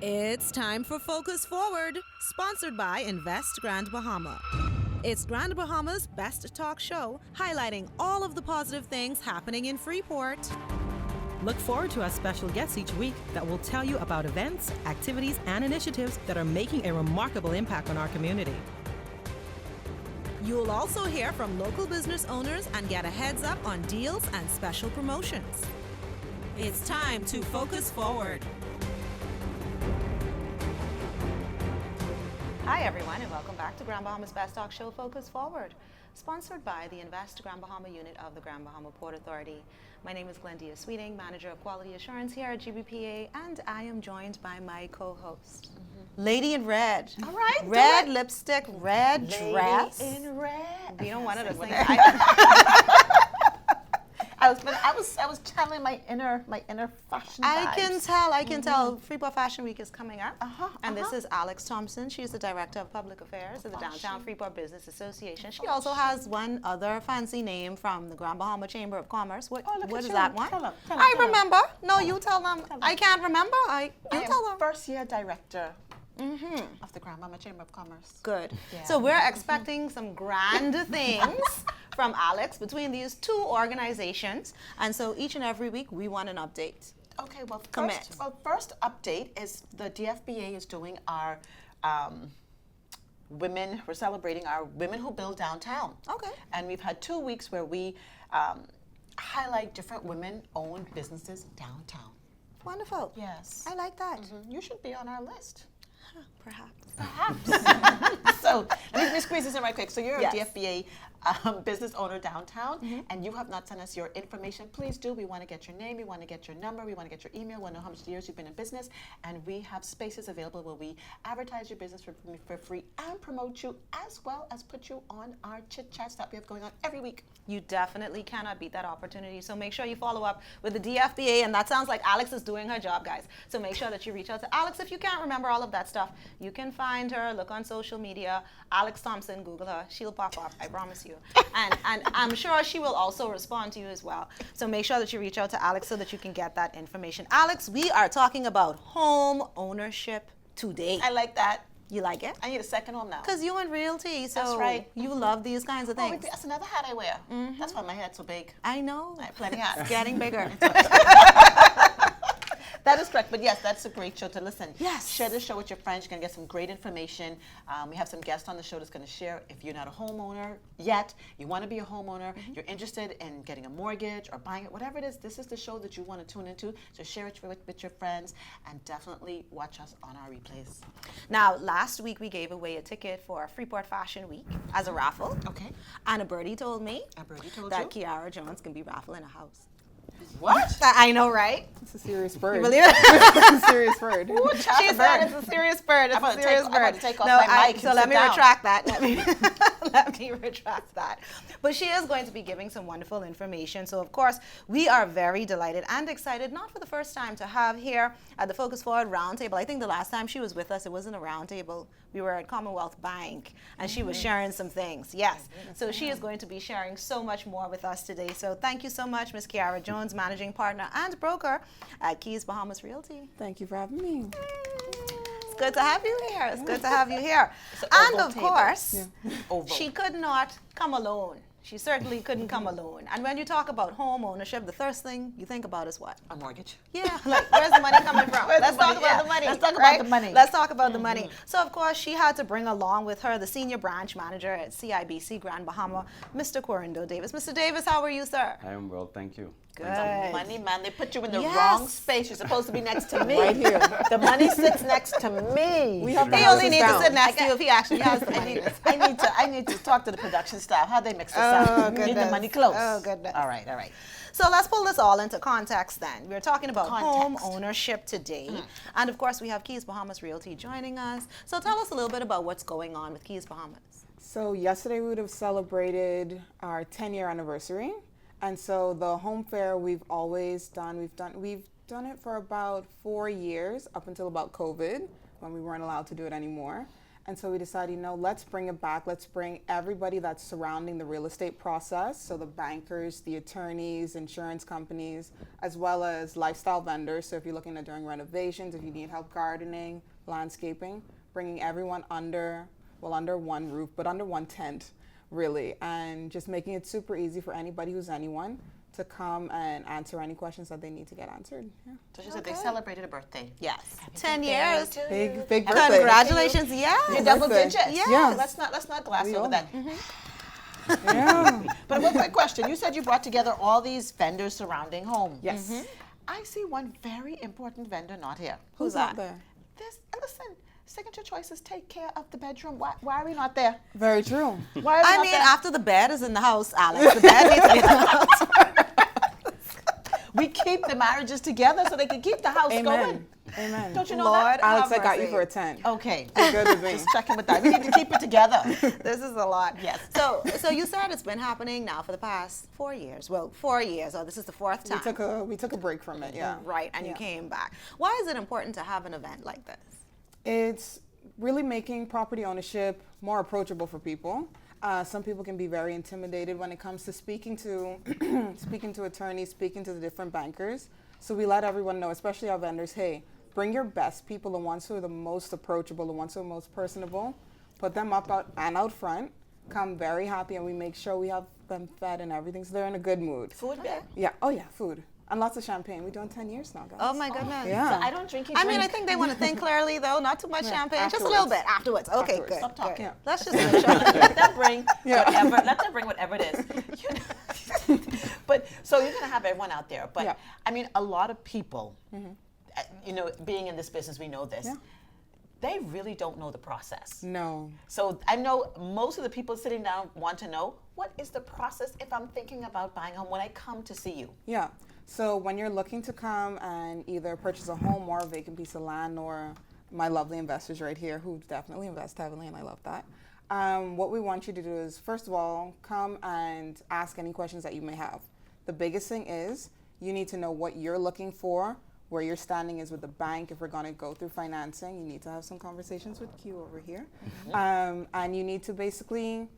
It's time for Focus Forward, sponsored by Invest Grand Bahama. It's Grand Bahama's best talk show, highlighting all of the positive things happening in Freeport. Look forward to our special guests each week that will tell you about events, activities, and initiatives that are making a remarkable impact on our community. You'll also hear from local business owners and get a heads up on deals and special promotions. It's time to Focus Forward. Hi everyone, and welcome back to Grand Bahama's Best Talk Show, Focus Forward, sponsored by the Invest Grand Bahama unit of the Grand Bahama Port Authority. My name is Glendia and Manager of Quality Assurance here at GBPA, and I am joined by my co-host, Lady in Red. All right. Red lipstick, red dress. Lady in red. We don't want to sing. I was channeling my inner fashion vibes. I can tell. Freeport Fashion Week is coming up. And this is Alex Thompson. She's the Director of Public Affairs of the Downtown Freeport Business Association. She also has one other fancy name from the Grand Bahama Chamber of Commerce. What is that one? Tell 'em. I remember. No, you tell them. I can't remember. You tell them. First year director of the Grand Bahama Chamber of Commerce. Good. Yeah. So we're expecting some grand things from Alex between these two organizations. And so each and every week we want an update. Okay, well, Commit. first update is the DFBA is doing our women. We're celebrating our Women Who Build Downtown. Okay. And we've had 2 weeks where we highlight different women-owned businesses downtown. Wonderful. Yes. I like that. You should be on our list. Perhaps. So let me squeeze this in right quick. So you're Yes. a DFBA business owner downtown, and you have not sent us your information. Please do. We want to get your name. We want to get your number. We want to get your email. We want to know how much years you've been in business. And we have spaces available where we advertise your business for free and promote you, as well as put you on our chit chats that we have going on every week. You definitely cannot beat that opportunity. So make sure you follow up with the DFBA. And that sounds like Alex is doing her job, guys. So make sure that you reach out to Alex. If you can't remember all of that stuff, you can find her, look on social media, Alex Thompson, Google her. She'll pop up, I promise you. And I'm sure she will also respond to you as well. So make sure that you reach out to Alex so that you can get that information. Alex, we are talking about home ownership today. I like that. You like it? I need a second home now. Because you in Realty, so That's right. you love these kinds of Oh, things. that's another hat I wear. That's why my head's so big. I know. I have plenty hats. It's getting bigger. That is correct, but yes, that's a great show to listen. Yes. Share the show with your friends. You're going to get some great information. We have some guests on the show that's going to share. If you're not a homeowner yet, you want to be a homeowner, you're interested in getting a mortgage or buying it, whatever it is, this is the show that you want to tune into. So share it with your friends, and definitely watch us on our replays. Now, last week we gave away a ticket for Freeport Fashion Week as a raffle. Okay. And a birdie told me that you? Kiara Jones can be raffling a house. What? I know, right? It's a serious bird. You believe it? It's a serious bird. Ooh, She said it's a serious bird. It's a serious bird. I'm about to take off my mic so and let sit me down. retract that. Let me retract that. But she is going to be giving some wonderful information. So, of course, we are very delighted and excited, not for the first time, to have here at the Focus Forward Roundtable. I think the last time she was with us, it wasn't a roundtable. We were at Commonwealth Bank, and she was sharing some things. Yes. So she is going to be sharing so much more with us today. So thank you so much, Ms. Kiara Jones, Managing Partner and Broker at Keys Bahamas Realty. Thank you for having me. It's good to have you here. It's good to have you here. It's an And oval of table. course, Oval. she could not come alone. She certainly couldn't come alone. And when you talk about home ownership, the first thing you think about is what? A mortgage. Yeah, like where's the money coming from? Let's talk about the money. Let's talk right? about the money. Let's talk about the money. So of course she had to bring along with her the senior branch manager at CIBC Grand Bahama, Mr. Corindo Davis. Mr. Davis, how are you, sir? I am well, thank you. Good. Money, man. They put you in the Yes. wrong space. You're supposed to be next to me. Right here. The money sits next to me. We have the He only houses needs to down. sit next to you if he actually has the money. I need to talk to the production staff. How they mix this Oh, up? Need the goodness. money close. Oh, goodness. All right. So let's pull this all into context then. We're talking about home Context. ownership today. And of course, we have Keys Bahamas Realty joining us. So tell us a little bit about what's going on with Keys Bahamas. So yesterday we would have celebrated our 10-year anniversary. And so the home fair we've always done, we've done it for about 4 years, up until about COVID, when we weren't allowed to do it anymore. And so we decided, let's bring it back. Let's bring everybody that's surrounding the real estate process. So the bankers, the attorneys, insurance companies, as well as lifestyle vendors. So if you're looking at doing renovations, if you need help gardening, landscaping, bringing everyone under one roof, but under one tent, really. And just making it super easy for anybody who's anyone to come and answer any questions that they need to get answered. Yeah. So she said they celebrated a birthday. Yes. Happy 10 birthday years. to you. Big birthday. Congratulations. Yeah. You're double Birthday. digits. Yes. Let's not gloss We over own that. Yeah. But one quick question. You said you brought together all these vendors surrounding home. Yes. I see one very important vendor not here. Who's that? out there? Listen, Signature Choices take care of the bedroom. Why are we not there? Very true. Why are we I not mean, there? after the bed is in the house, Alex, the bed needs to be in the house. We keep the marriages together so they can keep the house going. Amen. Amen. Don't you know Lord, that? Alex, have I got you mercy. for a 10. Okay. You're good with me. Just checking with that. We need to keep it together. This is a lot. Yes. So you said it's been happening now for the past 4 years. Well, 4 years. Oh, this is the fourth time. We took a break from it, yeah. Right, and you Yeah. came back. Why is it important to have an event like this? It's really making property ownership more approachable for people. Some people can be very intimidated when it comes to speaking to speaking to attorneys, speaking to the different bankers. So we let everyone know, especially our vendors, hey, bring your best people, the ones who are the most approachable, the ones who are most personable, put them out front, come very happy, and we make sure we have them fed and everything, so they're in a good mood. Food there? Yeah, oh yeah, food. And lots of champagne. We've done 10 years now, guys. Oh my goodness. Yeah. So I don't drink. I mean, I think they want to think clearly, though. Not too much Yeah, champagne, just a little afterwards. bit afterwards. Okay, Afterwards. good. Stop talking. good. Yeah. Let's just make sure. let them bring Yeah. whatever. Let them bring whatever it is. You know? But so you're gonna have everyone out there. But Yeah. I mean, a lot of people, being in this business, we know this. Yeah. They really don't know the process. No. So I know most of the people sitting down want to know, what is the process if I'm thinking about buying a home when I come to see you? Yeah. So when you're looking to come and either purchase a home or a vacant piece of land, or my lovely investors right here who definitely invest heavily, and I love that. What we want you to do is, first of all, come and ask any questions that you may have. The biggest thing is you need to know what you're looking for, where your standing is with the bank. If we're going to go through financing, you need to have some conversations with Q over here. And you need to basically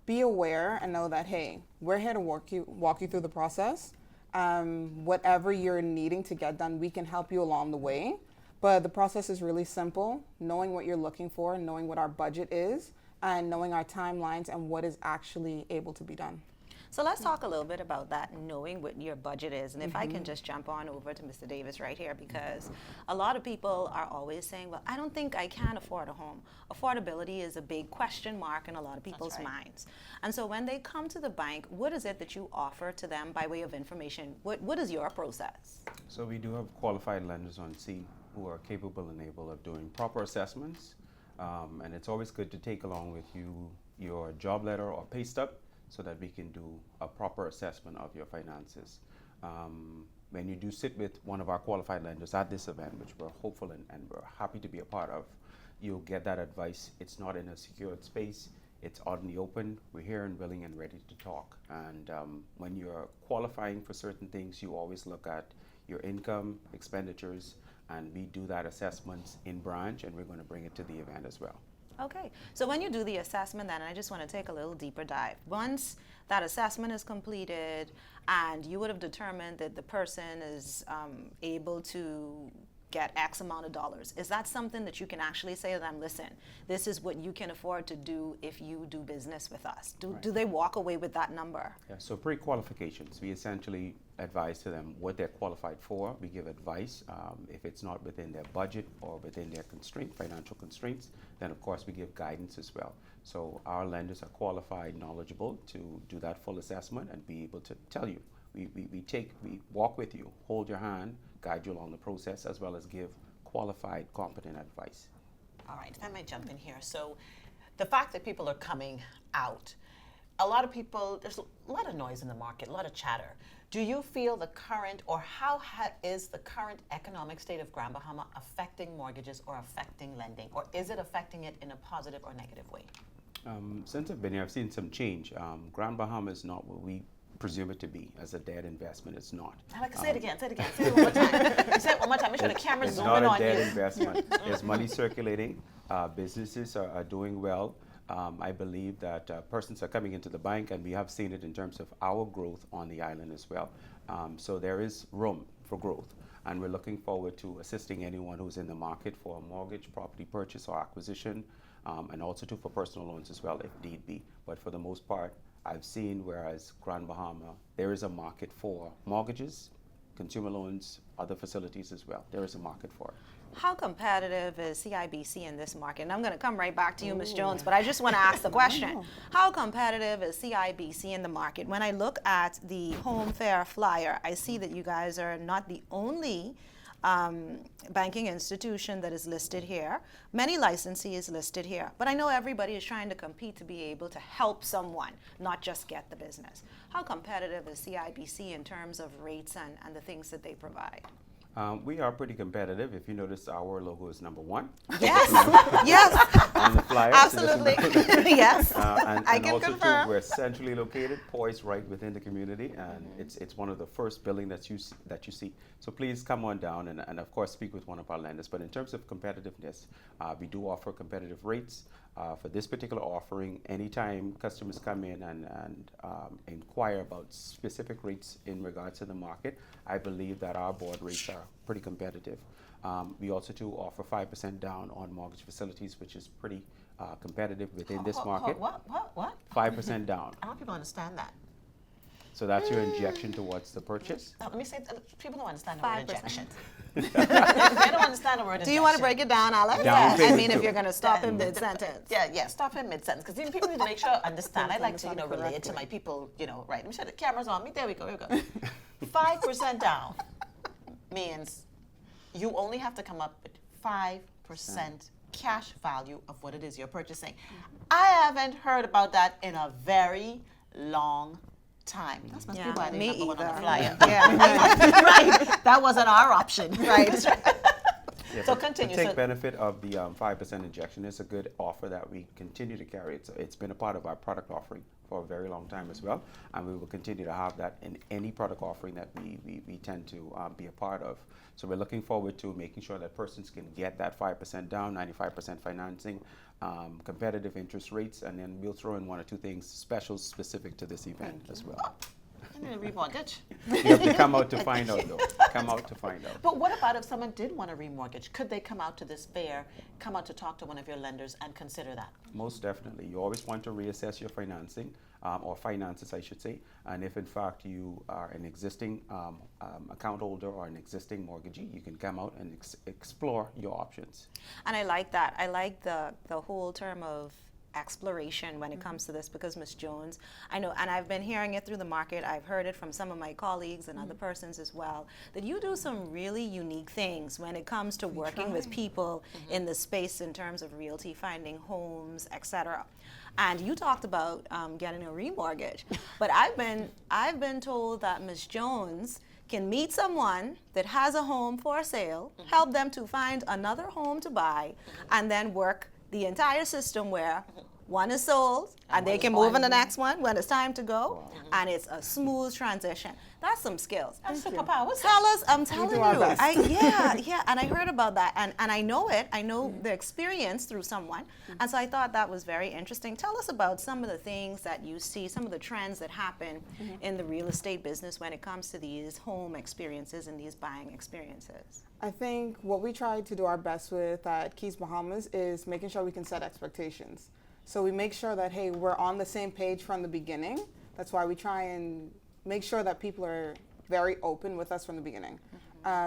be aware and know that, hey, we're here to walk you through the process. Whatever you're needing to get done, we can help you along the way. But the process is really simple, knowing what you're looking for, knowing what our budget is, and knowing our timelines and what is actually able to be done. So let's talk a little bit about that, knowing what your budget is. And if I can just jump on over to Mr. Davis right here, because a lot of people are always saying, well, I don't think I can afford a home. Affordability is a big question mark in a lot of people's minds. And so when they come to the bank, what is it that you offer to them by way of information? What is your process? So we do have qualified lenders on scene who are capable and able of doing proper assessments. And it's always good to take along with you your job letter or pay stub, so that we can do a proper assessment of your finances. When you do sit with one of our qualified lenders at this event, which we're hopeful and we're happy to be a part of, you'll get that advice. It's not in a secured space, it's out in the open. We're here and willing and ready to talk. And when you're qualifying for certain things, you always look at your income, expenditures, and we do that assessment in branch, and we're going to bring it to the event as well. Okay, so when you do the assessment then, and I just want to take a little deeper dive. Once that assessment is completed and you would have determined that the person is able to get X amount of dollars, is that something that you can actually say to them, listen, this is what you can afford to do if you do business with us? Do they walk away with that number? Yeah, so pre-qualifications, we essentially advise to them what they're qualified for. We give advice. If it's not within their budget or within their financial constraints, then of course we give guidance as well. So our lenders are qualified, knowledgeable to do that full assessment and be able to tell you. We walk with you, hold your hand, guide you along the process, as well as give qualified, competent advice. All right, if I might jump in here. So the fact that people are coming out, a lot of people, there's a lot of noise in the market, a lot of chatter. Do you feel the current, or how is the current economic state of Grand Bahama affecting mortgages or affecting lending? Or is it affecting it in a positive or negative way? Since I've been here, I've seen some change. Grand Bahama is not what we presume it to be as a dead investment. It's not. Alex, say it again, say it again. Say it one more time. Say it one more time. Make sure the camera's It's zooming not a on dead you. investment. There's money circulating. businesses are doing well. I believe that persons are coming into the bank, and we have seen it in terms of our growth on the island as well. So there is room for growth, and we're looking forward to assisting anyone who's in the market for a mortgage, property purchase or acquisition, and also for personal loans as well if need be. But for the most part, I've seen, whereas Grand Bahama, there is a market for mortgages, consumer loans, other facilities as well. There is a market for it. How competitive is CIBC in this market? And I'm going to come right back to you, Ms. Jones, but I just want to ask the question. How competitive is CIBC in the market? When I look at the home fair flyer, I see that you guys are not the only banking institution that is listed here. Many licensees listed here. But I know everybody is trying to compete to be able to help someone, not just get the business. How competitive is CIBC in terms of rates and the things that they provide? We are pretty competitive. If you notice, our logo is number 1. Yes, yes. On the flyer. Absolutely. Yes. I can also confirm. Too, we're centrally located, poised right within the community, and it's one of the first buildings that you see. So please come on down and of course speak with one of our lenders. But in terms of competitiveness, we do offer competitive rates. For this particular offering, anytime customers come in and inquire about specific rates in regards to the market, I believe that our board rates are pretty competitive. We also do offer 5% down on mortgage facilities, which is pretty competitive within this market. What? 5% down. I want people to understand that. So that's your injection towards the purchase. Let me say, people don't understand the word 5%. injection. They don't understand the word injection. Do you want to break it down, Alex? Down I payment mean, if too. you're going to stop in mid-sentence. Yeah, stop him mid-sentence, because people need to make sure I understand. I like to, relate to my people, right. Let me shut the cameras on me. There we go. 5% down means you only have to come up with 5% cash value of what it is you're purchasing. I haven't heard about that in a very long time. That's must be why they number one on the flyer. Yeah. Right. That wasn't our option. Right. Yeah, So but continue. To take So- benefit of the 5% injection, it's a good offer that we continue to carry. It's been a part of our product offering for a very long time as well, and we will continue to have that in any product offering that we tend to be a part of. So we're looking forward to making sure that persons can get that 5% down, 95% financing, competitive interest rates, and then we'll throw in 1 or 2 things specials specific to this event as well. I need a remortgage. You have to come out to find out, though. Come out to find out. But what about if someone did want to remortgage? Could they come out to this fair, come out to talk to one of your lenders and consider that? Most definitely. You always want to reassess your financing, or finances, I should say. And if in fact you are an existing account holder or an existing mortgagee, you can come out and explore your options. And I like that. I like the whole term of exploration when it comes to this, because Ms. Jones, I know, and I've been hearing it through the market, I've heard it from some of my colleagues and other persons as well, that you do some really unique things when it comes to working with people in the space in terms of realty, finding homes, etc. And you talked about getting a remortgage, but I've been told that Ms. Jones can meet someone that has a home for sale, help them to find another home to buy, and then work the entire system where one is sold and they can move in the next one when it's time to go, and it's a smooth transition. That's some skills. That's superpowers. Tell us, I'm telling do our you. best. Yeah, and I heard about that, and I know it. I know the experience through someone, and so I thought that was very interesting. Tell us about some of the things that you see, some of the trends that happen in the real estate business when it comes to these home experiences and these buying experiences. I think what we try to do our best with at Keys Bahamas is making sure we can set expectations. So we make sure that, hey, we're on the same page from the beginning. That's why we try and make sure that people are very open with us from the beginning.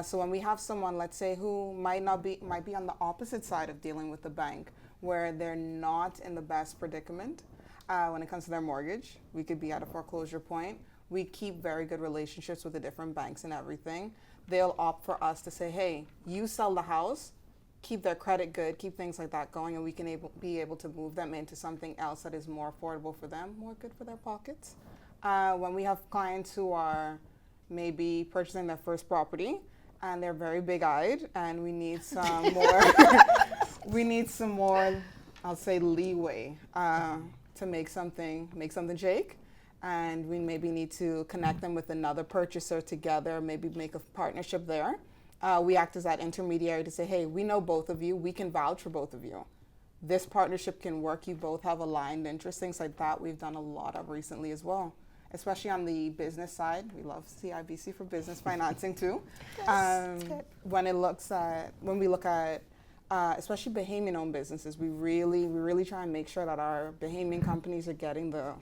So when we have someone, let's say, who might be on the opposite side of dealing with the bank, where they're not in the best predicament when it comes to their mortgage, we could be at a foreclosure point. We keep very good relationships with the different banks and everything. They'll opt for us to say, hey, you sell the house, keep their credit good, keep things like that going, and we can be able to move them into something else that is more affordable for them, more good for their pockets. When we have clients who are maybe purchasing their first property and they're very big-eyed, and we need some more, I'll say, leeway to make something shake. And we maybe need to connect them with another purchaser together, maybe make a partnership there. We act as that intermediary to say, hey, we know both of you, we can vouch for both of you. this partnership can work. You both have aligned interests, things like that. We've done a lot of recently as well, especially on the business side. We love CIBC for business financing too. When we look at especially Bahamian-owned businesses, we really try and make sure that our Bahamian companies are getting the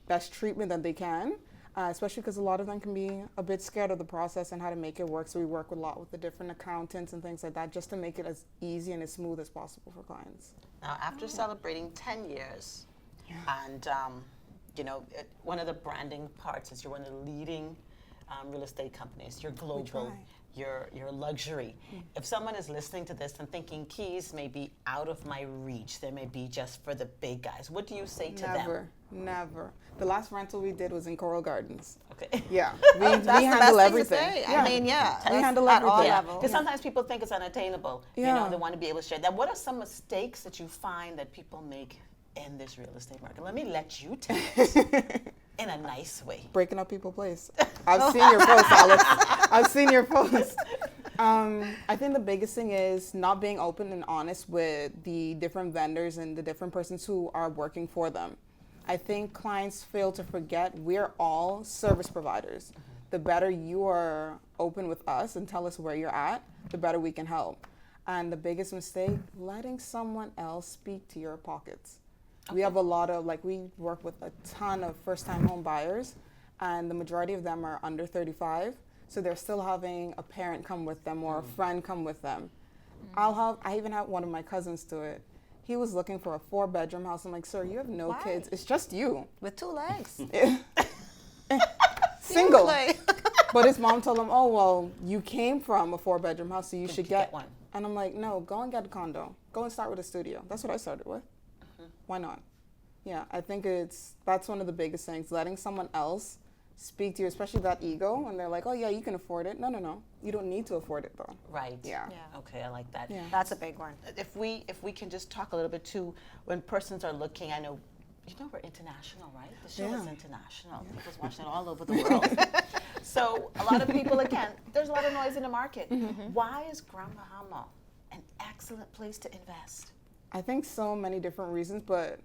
best treatment that they can, especially because a lot of them can be a bit scared of the process and how to make it work. So we work a lot with the different accountants and things like that just to make it as easy and as smooth as possible for clients. Now, after celebrating 10 years, and one of the branding parts is you're one of the leading real estate companies. You're global. You're luxury. If someone is listening to this and thinking keys may be out of my reach, they may be just for the big guys, what do you say to them? Never. The last rental we did was in Coral Gardens. Okay. Yeah. We That's handle the best everything. thing to say. I mean, we that's handle at all everything. levels. Because sometimes people think it's unattainable. Yeah. They want to be able to share that. What are some mistakes that you find that people make in this real estate market? Let me let you tell it in a nice way. Breaking up people's place. I've seen your post, Alex. I've seen your post. I think the biggest thing is not being open and honest with the different vendors and the different persons who are working for them. I think clients fail to forget we're all service providers. The better you are open with us and tell us where you're at, the better we can help. And the biggest mistake, letting someone else speak to your pockets. We have a lot of, we work with a ton of first-time home buyers, and the majority of them are under 35. So they're still having a parent come with them or a friend come with them. I even had one of my cousins do it. He was looking for a 4-bedroom house. I'm like, sir, you have no kids. It's just you. With 2 legs. Single. But his mom told him, oh, well, you came from a 4-bedroom house, so you should get one. And I'm like, no, go and get a condo. Go and start with a studio. That's what I started with. Why not? Yeah, I think that's one of the biggest things, letting someone else speak to you, especially that ego, and they're like, oh yeah, you can afford it. No, you don't need to afford it though. Right. Yeah. Okay, I like that. Yeah. That's a big one. If we can just talk a little bit too, when persons are looking, I know, we're international, right? The show is international. People's watching it all over the world. So a lot of people, again, there's a lot of noise in the market. Why is Grand Bahama an excellent place to invest? I think so many different reasons, but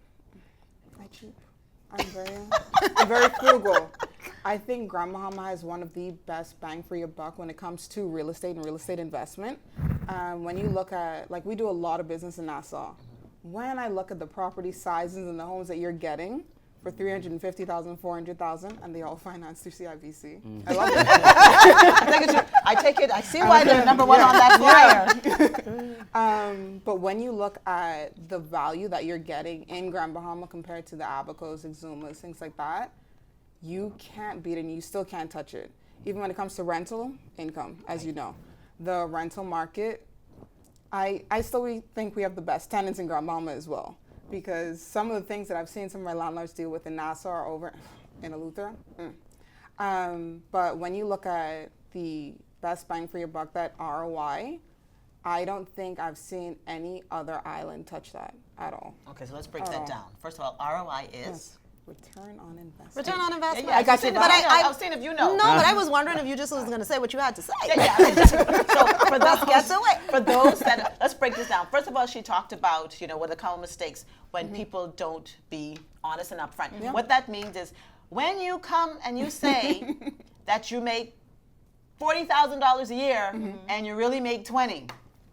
I cheap. I'm very frugal. I think Grand Bahama has one of the best bang for your buck when it comes to real estate and real estate investment. When you look at, we do a lot of business in Nassau. When I look at the property sizes and the homes that you're getting for $350,000, $400,000, and they all financed through CIBC. I love it. I take it. I see why they're number one on that flyer. But when you look at the value that you're getting in Grand Bahama compared to the Abacos, Exumas, things like that, you can't beat it and you still can't touch it. Even when it comes to rental income, as you know. The rental market, I still think we have the best tenants in Grand Bahama as well. Because some of the things that I've seen some of my landlords deal with in Nassau are over in Eleuthera. But when you look at the best bang for your buck, that ROI, I don't think I've seen any other island touch that at all. Okay, so let's break that down. First of all, ROI is? Return on investment. Return on investment. Yeah, I got you. But I was saying if you know. No, but I was wondering if you just was going to say what you had to say. So for those, Get to it. for those that, let's break this down. First of all, she talked about, what are the common mistakes when people don't be honest and upfront. Yeah. What that means is when you come and you say that you make $40,000 a year and you really make 20,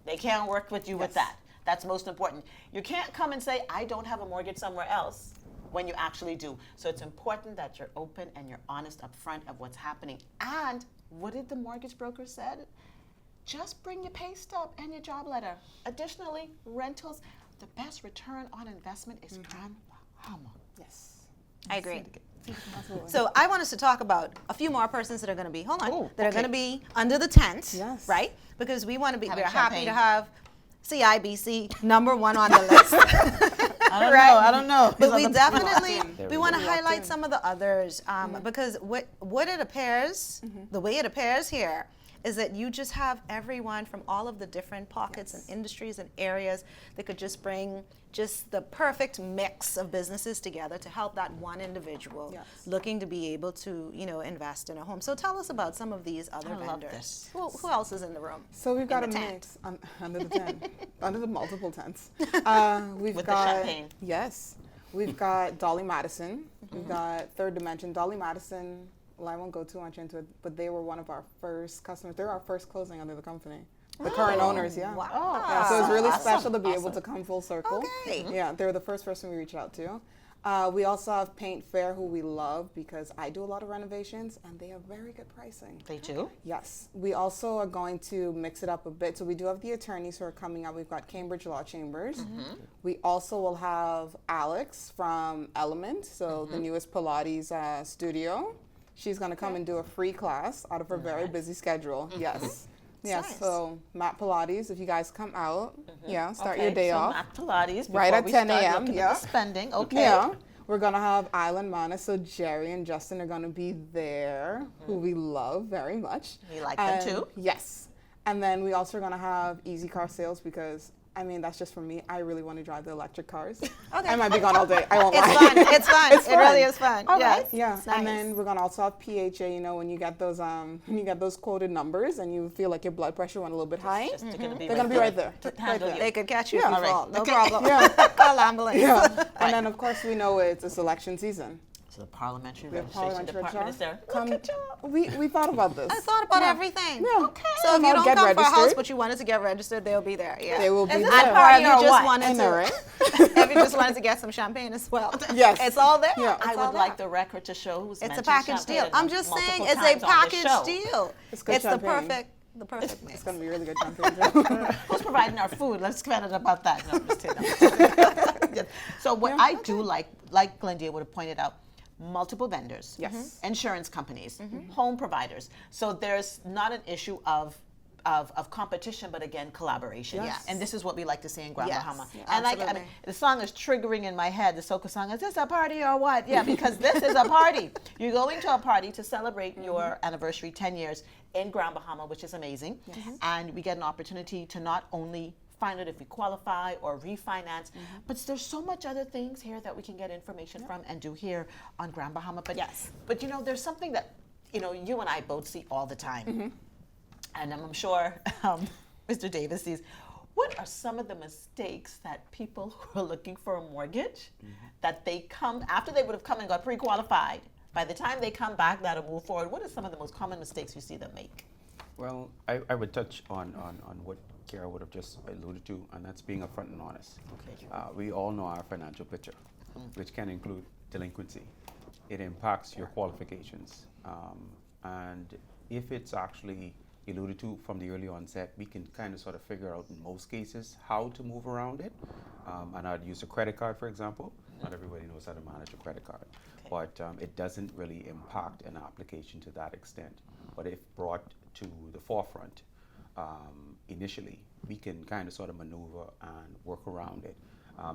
they can't work with you with that. That's most important. You can't come and say, I don't have a mortgage somewhere else, when you actually do. So it's important that you're open and you're honest up front of what's happening. And what did the mortgage broker said? Just bring your pay stub and your job letter. Additionally, rentals, the best return on investment is Grand Bahama. Yes. I agree. Absolutely. So I want us to talk about a few more persons that are going to be, are okay. going to be under the tent, Yes. right? Because we're happy champagne. to have CIBC #1 on the list. I don't know. But we definitely, There we we want to go. highlight some of the others because what it appears, the way it appears here, is that you just have everyone from all of the different pockets and industries and areas that could just bring just the perfect mix of businesses together to help that one individual looking to be able to, invest in a home. So tell us about some of these other vendors. Love this. Who else is in the room? So we've got In a the tent. mix under the tent, under the multiple tents. We've With got the champagne. Yes, we've got Dolly Madison. We've got Third Dimension. Dolly Madison. Well, I won't go too much into it, but they were one of our first customers. They're our first closing under the company. The current owners, yeah. Wow. Yeah, so it's really Awesome. special to be able Awesome. to come full circle. Okay. Yeah, they were the first person we reached out to. We also have Paint Fair, who we love because I do a lot of renovations and they have very good pricing. They do? Yes. We also are going to mix it up a bit. So we do have the attorneys who are coming up. We've got Cambridge Law Chambers. We also will have Alex from Element, so the newest Pilates studio. She's going to come and do a free class out of her very busy schedule. Yes. Yes, nice. so Matt Pilates, if you guys come out, start Okay, your day so off. Matt Pilates, Right before at we 10 start a.m., looking at yeah. the spending. Okay. Yeah, we're gonna have Island Manna, so Jerry and Justin are gonna be there, who we love very much. We like them too. Yes, and then we also are gonna have easy car sales because that's just for me. I really want to drive the electric cars. I might be gone all day. I won't It's lie. fun. It's fun. It's It really fun. is fun. All Yes. right. Yeah, It's nice. and then we're gonna also have PHA. When you get those quoted numbers and you feel like your blood pressure went a little bit high, Just they're they're gonna be right there. To Right handle there. you. They could catch you Yeah. if you All right. fall. No Okay. problem. Yeah. Call ambulance. Yeah, and then of course we know it's election season. So the parliamentary The registration parliamentary department is there. Come, Look at you. we thought about this. I thought about Yeah. everything. Yeah. So if And you I'll don't get come for a house, registered. but you wanted to get registered, they'll be there. Yeah. They will be And there. or if you Party or just what? wanted I to, know, right? if you just wanted to get some champagne as well. Yes. It's all there. Yeah. It's I all would like there. the record to show who's It's a mentioned package deal. champagne I'm just saying, multiple it's a times on this package show. deal. It's good It's the champagne. perfect mix. It's gonna be really good champagne too. Who's providing our food? Let's credit about that. No, I'm just kidding. So what I do like Glendia would have pointed out, multiple vendors, Yes. insurance companies, home providers. So there's not an issue of competition, but again, collaboration. Yes. And this is what we like to see in Grand Yes. Bahama. Yeah, And absolutely. the song is triggering in my head, the soca song. Is this a party or what? Yeah, because this is a party. You're going to a party to celebrate your anniversary, 10 years in Grand Bahama, which is amazing. And we get an opportunity to not only find out if we qualify or refinance, but there's so much other things here that we can get information from and do here on Grand Bahama. But but there's something that you and I both see all the time, and I'm sure Mr. Davis sees. What are some of the mistakes that people who are looking for a mortgage that they come after they would have come and got pre-qualified? By the time they come back, that'll move forward. What are some of the most common mistakes you see them make? Well, I would touch on what Kara would have just alluded to, and that's being upfront and honest. Okay. We all know our financial picture, which can include delinquency. It impacts your qualifications. And if it's actually alluded to from the early onset, we can kind of sort of figure out in most cases how to move around it. And I'd use a credit card, for example. Not everybody knows how to manage a credit card, but it doesn't really impact an application to that extent. But if brought to the forefront initially, we can kind of sort of maneuver and work around it.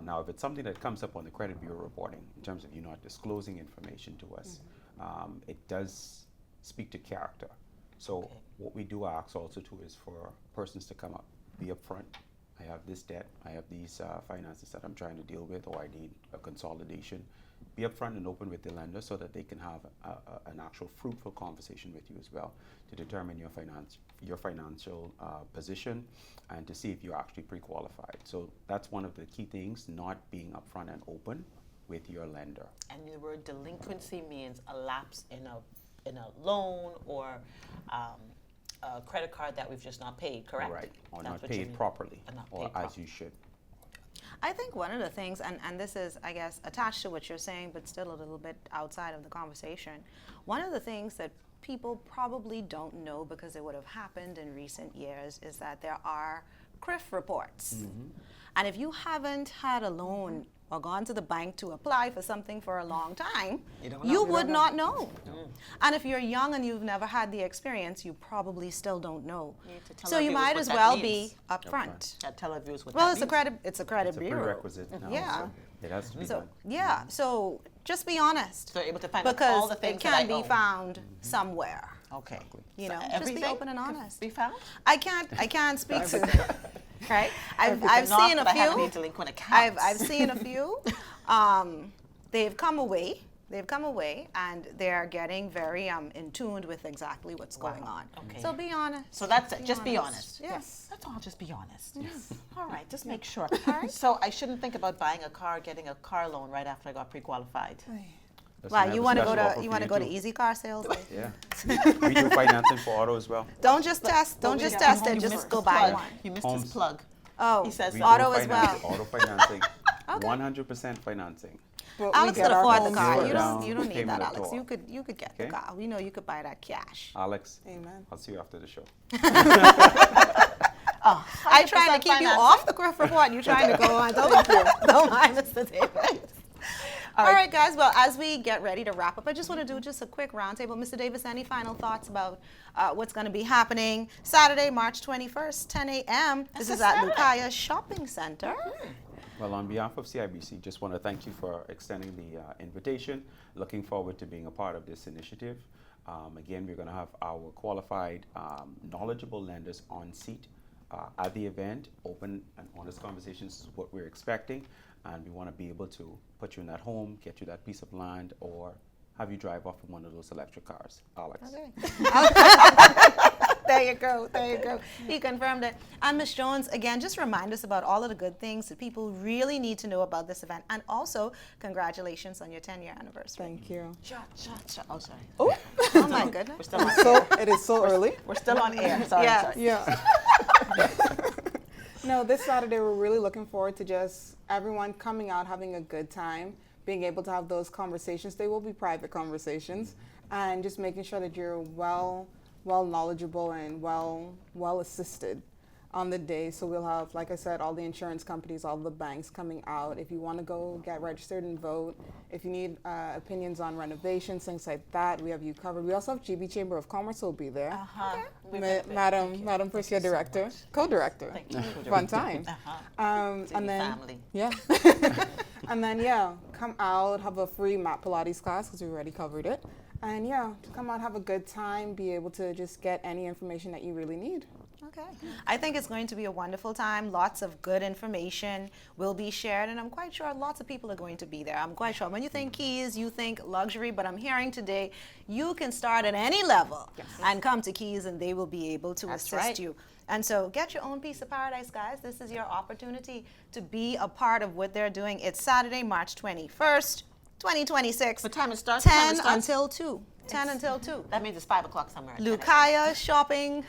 Now, if it's something that comes up on the credit bureau reporting, in terms of you not disclosing information to us, it does speak to character. So what we do ask also too is for persons to come up, be upfront. I have this debt, I have these finances that I'm trying to deal with, or I need a consolidation. Be upfront and open with the lender so that they can have an actual fruitful conversation with you as well to determine your financial position and to see if you're actually pre-qualified. So that's one of the key things, not being upfront and open with your lender. And the word delinquency means a lapse in a loan or a credit card that we've just not paid, correct? Right, or That's not what you paid mean. properly, Or not or paid as properly. you should. I think one of the things, and this is, I guess, attached to what you're saying, but still a little bit outside of the conversation, one of the things that people probably don't know because it would have happened in recent years is that there are CRIF reports. And if you haven't had a loan or gone to the bank to apply for something for a long time, you would not know. And if you're young and you've never had the experience, you probably still don't know. You need to tell So our you viewers might what as that well means. be upfront. Tell our viewers what Well, that it's means. it's a credit It's a bureau. prerequisite now, Yeah. so it has to be So done. yeah, so just be honest. So they're able to find out because all the things it that I can be own. found somewhere. Okay. You know, just be Everything open and could honest. be found? I can't speak to right. I've Not seen that a I have any few. delinquent accounts. I've seen a few. They've come away. They've come away, and they're getting very in tuned with exactly what's going on. Okay. So be honest. So that's it. Just be honest. Yes. That's all. Just be honest. Yes. All right. Just make sure. So I shouldn't think about buying a car, getting a car loan right after I got pre-qualified. That's Wow, another you want to go special to offer you for want to go to too. Easy Car Sales? Yeah. We do financing for auto as well. Don't just test. Don't just test it. Just go buy one. You missed Homes. his plug. Oh, He says We auto do as well. financing, auto financing. 100% financing. But we Alex get could our afford the homes car. first. You don't need Payment that, at Alex. all. You could get the Okay. car. We know you could buy that cash. Alex, Amen. I'll see you after the show. I trying to keep you off the Griff Report. You trying to go on? Don't mind Mr. Davis. All right, guys. Well, as we get ready to wrap up, I just want to do just a quick roundtable. Mr. Davis, any final thoughts about what's going to be happening Saturday, March 21st, 10 a.m. This is at Lucaya Shopping Center. Well, on behalf of CIBC, just want to thank you for extending the invitation. Looking forward to being a part of this initiative. Again, we're going to have our qualified, knowledgeable lenders on seat at the event. Open and honest conversations is what we're expecting. And we want to be able to put you in that home, get you that piece of land, or have you drive off of one of those electric cars. Alex. There you go. There you go. He confirmed it. And Ms. Jones, again, just remind us about all of the good things that people really need to know about this event. And also, congratulations on your 10-year anniversary. Thank you. Oh, sorry. Oh my goodness. We're still on So air. it is so early. We're still on air. Sorry. Yeah. Sorry. Yeah. No, this Saturday we're really looking forward to just everyone coming out, having a good time, being able to have those conversations. They will be private conversations, and just making sure that you're well knowledgeable and well assisted on the day. So we'll have, like I said, all the insurance companies, all the banks coming out. If you want to go get registered and vote, if you need opinions on renovations, things like that, we have you covered. We also have GB Chamber of Commerce will be there. Madam First Year Director, Co-Director. Thank you. Fun time. And then Family. yeah, and then come out, have a free mat Pilates class because we already covered it, and come out, have a good time, be able to just get any information that you really need. Okay. I think it's going to be a wonderful time. Lots of good information will be shared, and I'm quite sure lots of people are going to be there. I'm quite sure. When you think Keys, you think luxury, but I'm hearing today you can start at any level and come to Keys, and they will be able to assist you. And so get your own piece of paradise, guys. This is your opportunity to be a part of what they're doing. It's Saturday, March 21st, 2026. What time it starts? 10 until 2. 10 until 2. That means it's 5 o'clock somewhere. Lucaya Shopping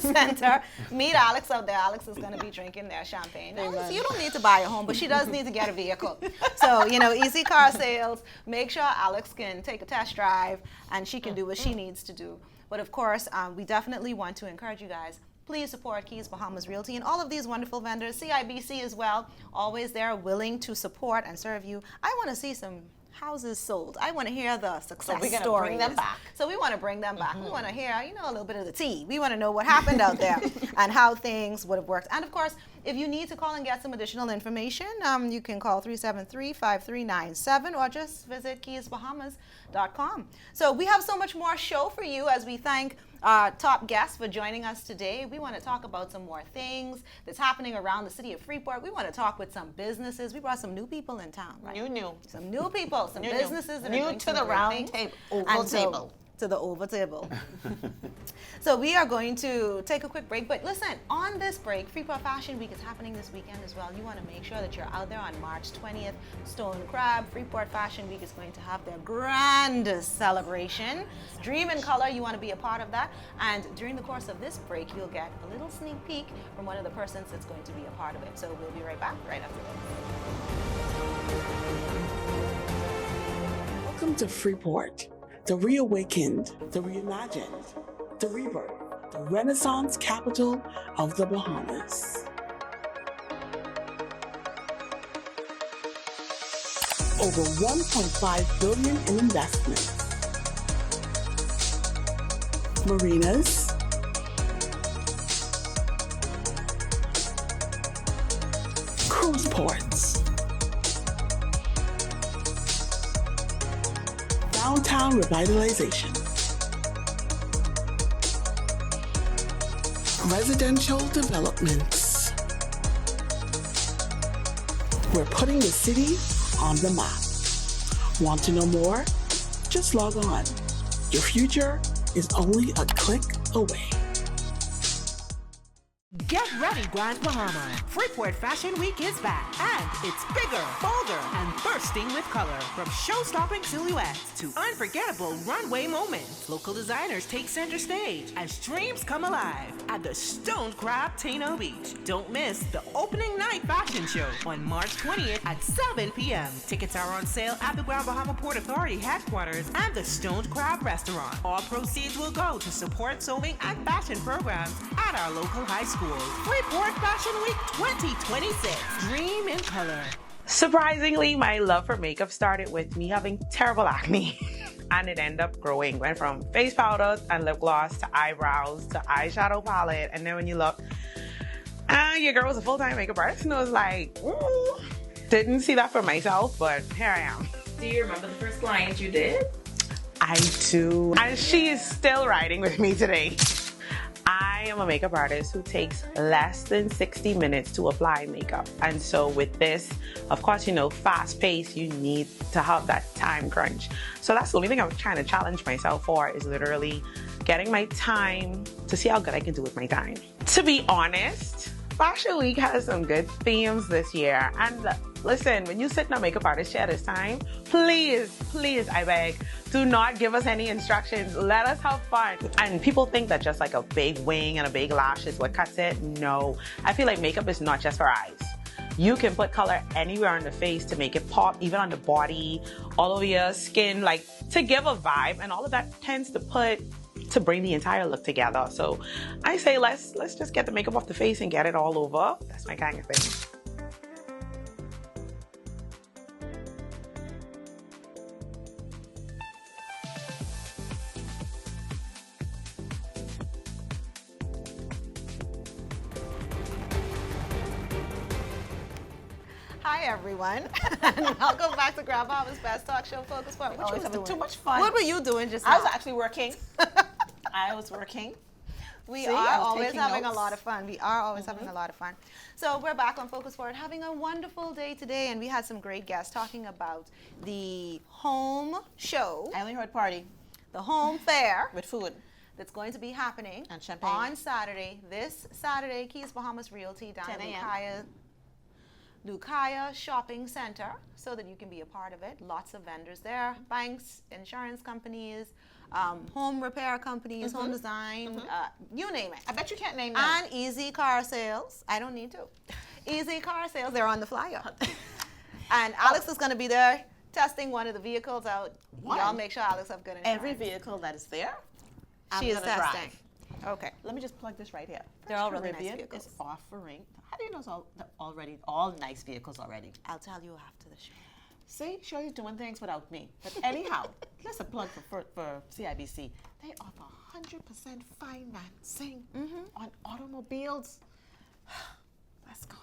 Center. Meet Alex out there. Alex is going to be drinking their champagne. Alex, you don't need to buy a home, but she does need to get a vehicle. So, Easy Car Sales. Make sure Alex can take a test drive and she can do what she needs to do. But of course, we definitely want to encourage you guys. Please support Keys Bahamas Realty and all of these wonderful vendors. CIBC as well. Always there, willing to support and serve you. I want to see some houses sold. I want to hear the success we're gonna stories. bring them back. So we want to bring them back. We want to hear, a little bit of the tea. We want to know what happened out there and how things would have worked. And of course, if you need to call and get some additional information, you can call 373-5397 or just visit keysbahamas.com. So we have so much more show for you as we thank our top guests for joining us today. We want to talk about some more things that's happening around the city of Freeport. We want to talk with some businesses. We brought some new people in town, right? Some new people, some businesses that are doing to some the great round things. table, And oval so- table. To the oval table. So we are going to take a quick break. But listen, on this break, Freeport Fashion Week is happening this weekend as well. You want to make sure that you're out there on March 20th. Stone Crab, Freeport Fashion Week is going to have their grand celebration. Dream in Color, you want to be a part of that. And during the course of this break, you'll get a little sneak peek from one of the persons that's going to be a part of it. So we'll be right back right after this. Welcome to Freeport, the reawakened, the reimagined, the rebirth, the Renaissance capital of the Bahamas. Over $1.5 billion in investments. Marinas, cruise ports, downtown revitalization, Residential developments. We're putting the city on the map. Want to know more? Just log on. Your future is only a click away. Get ready, Grand Bahama. Freeport Fashion Week is back, and it's bigger, bolder, and bursting with color. From show-stopping silhouettes to unforgettable runway moments, local designers take center stage as dreams come alive at the Stoned Crab Tano Beach. Don't miss the opening night fashion show on March 20th at 7 p.m. Tickets are on sale at the Grand Bahama Port Authority headquarters and the Stoned Crab Restaurant. All proceeds will go to support sewing and fashion programs at our local high school. Freeport Fashion Week 2026. Dream in color. Surprisingly, my love for makeup started with me having terrible acne. And it ended up growing. Went from face powder and lip gloss to eyebrows to eyeshadow palette. And then when you look, your girl was a full-time makeup artist. And it was like, ooh. Didn't see that for myself, but here I am. Do you remember the first client you did? I do. And she is still riding with me today. I am a makeup artist who takes less than 60 minutes to apply makeup. And so with this, of course, fast paced, you need to have that time crunch. So that's the only thing I'm trying to challenge myself for, is literally getting my time to see how good I can do with my time. To be honest, Fashion Week has some good themes this year. And listen, when you sit in a makeup artist chair this time, please, I beg, do not give us any instructions. Let us have fun. And people think that just like a big wing and a big lash is what cuts it. No, I feel like makeup is not just for eyes. You can put color anywhere on the face to make it pop, even on the body, all over your skin, like to give a vibe. And all of that tends to bring the entire look together. So I say let's just get the makeup off the face and get it all over. That's my kind of thing. Hi, everyone, and welcome back to Grand Bahama's Best Talk Show Focus Point. What Always you was having doing? too much fun. What were you doing just now? I was actually working. I was working. We See, are I was always taking having notes. a lot of fun. We are always having a lot of fun. So we're back on Focus Forward, having a wonderful day today, and we had some great guests talking about the home show, I only heard party the home fair with food. that's going to be happening And champagne. on Saturday. This Saturday, Keys Bahamas Realty down 10 at a.m. Lucaya Shopping Center, so that you can be a part of it. Lots of vendors there, banks, insurance companies, home repair companies, home design, you name it. I bet you can't name them. And Easy Car Sales. I don't need to. Easy Car Sales, they're on the flyer. And Alex is going to be there testing one of the vehicles out. One? Y'all make sure Alex have good insurance. Every vehicle that is there, she is gonna testing. drive. Okay. Let me just plug this right here. They're all First really nice Caribbean vehicles. is offering. How do you know it's all nice vehicles already? I'll tell you after the show. See, sure you're doing things without me. But anyhow, that's a plug for CIBC. They offer 100% financing on automobiles. Let's go.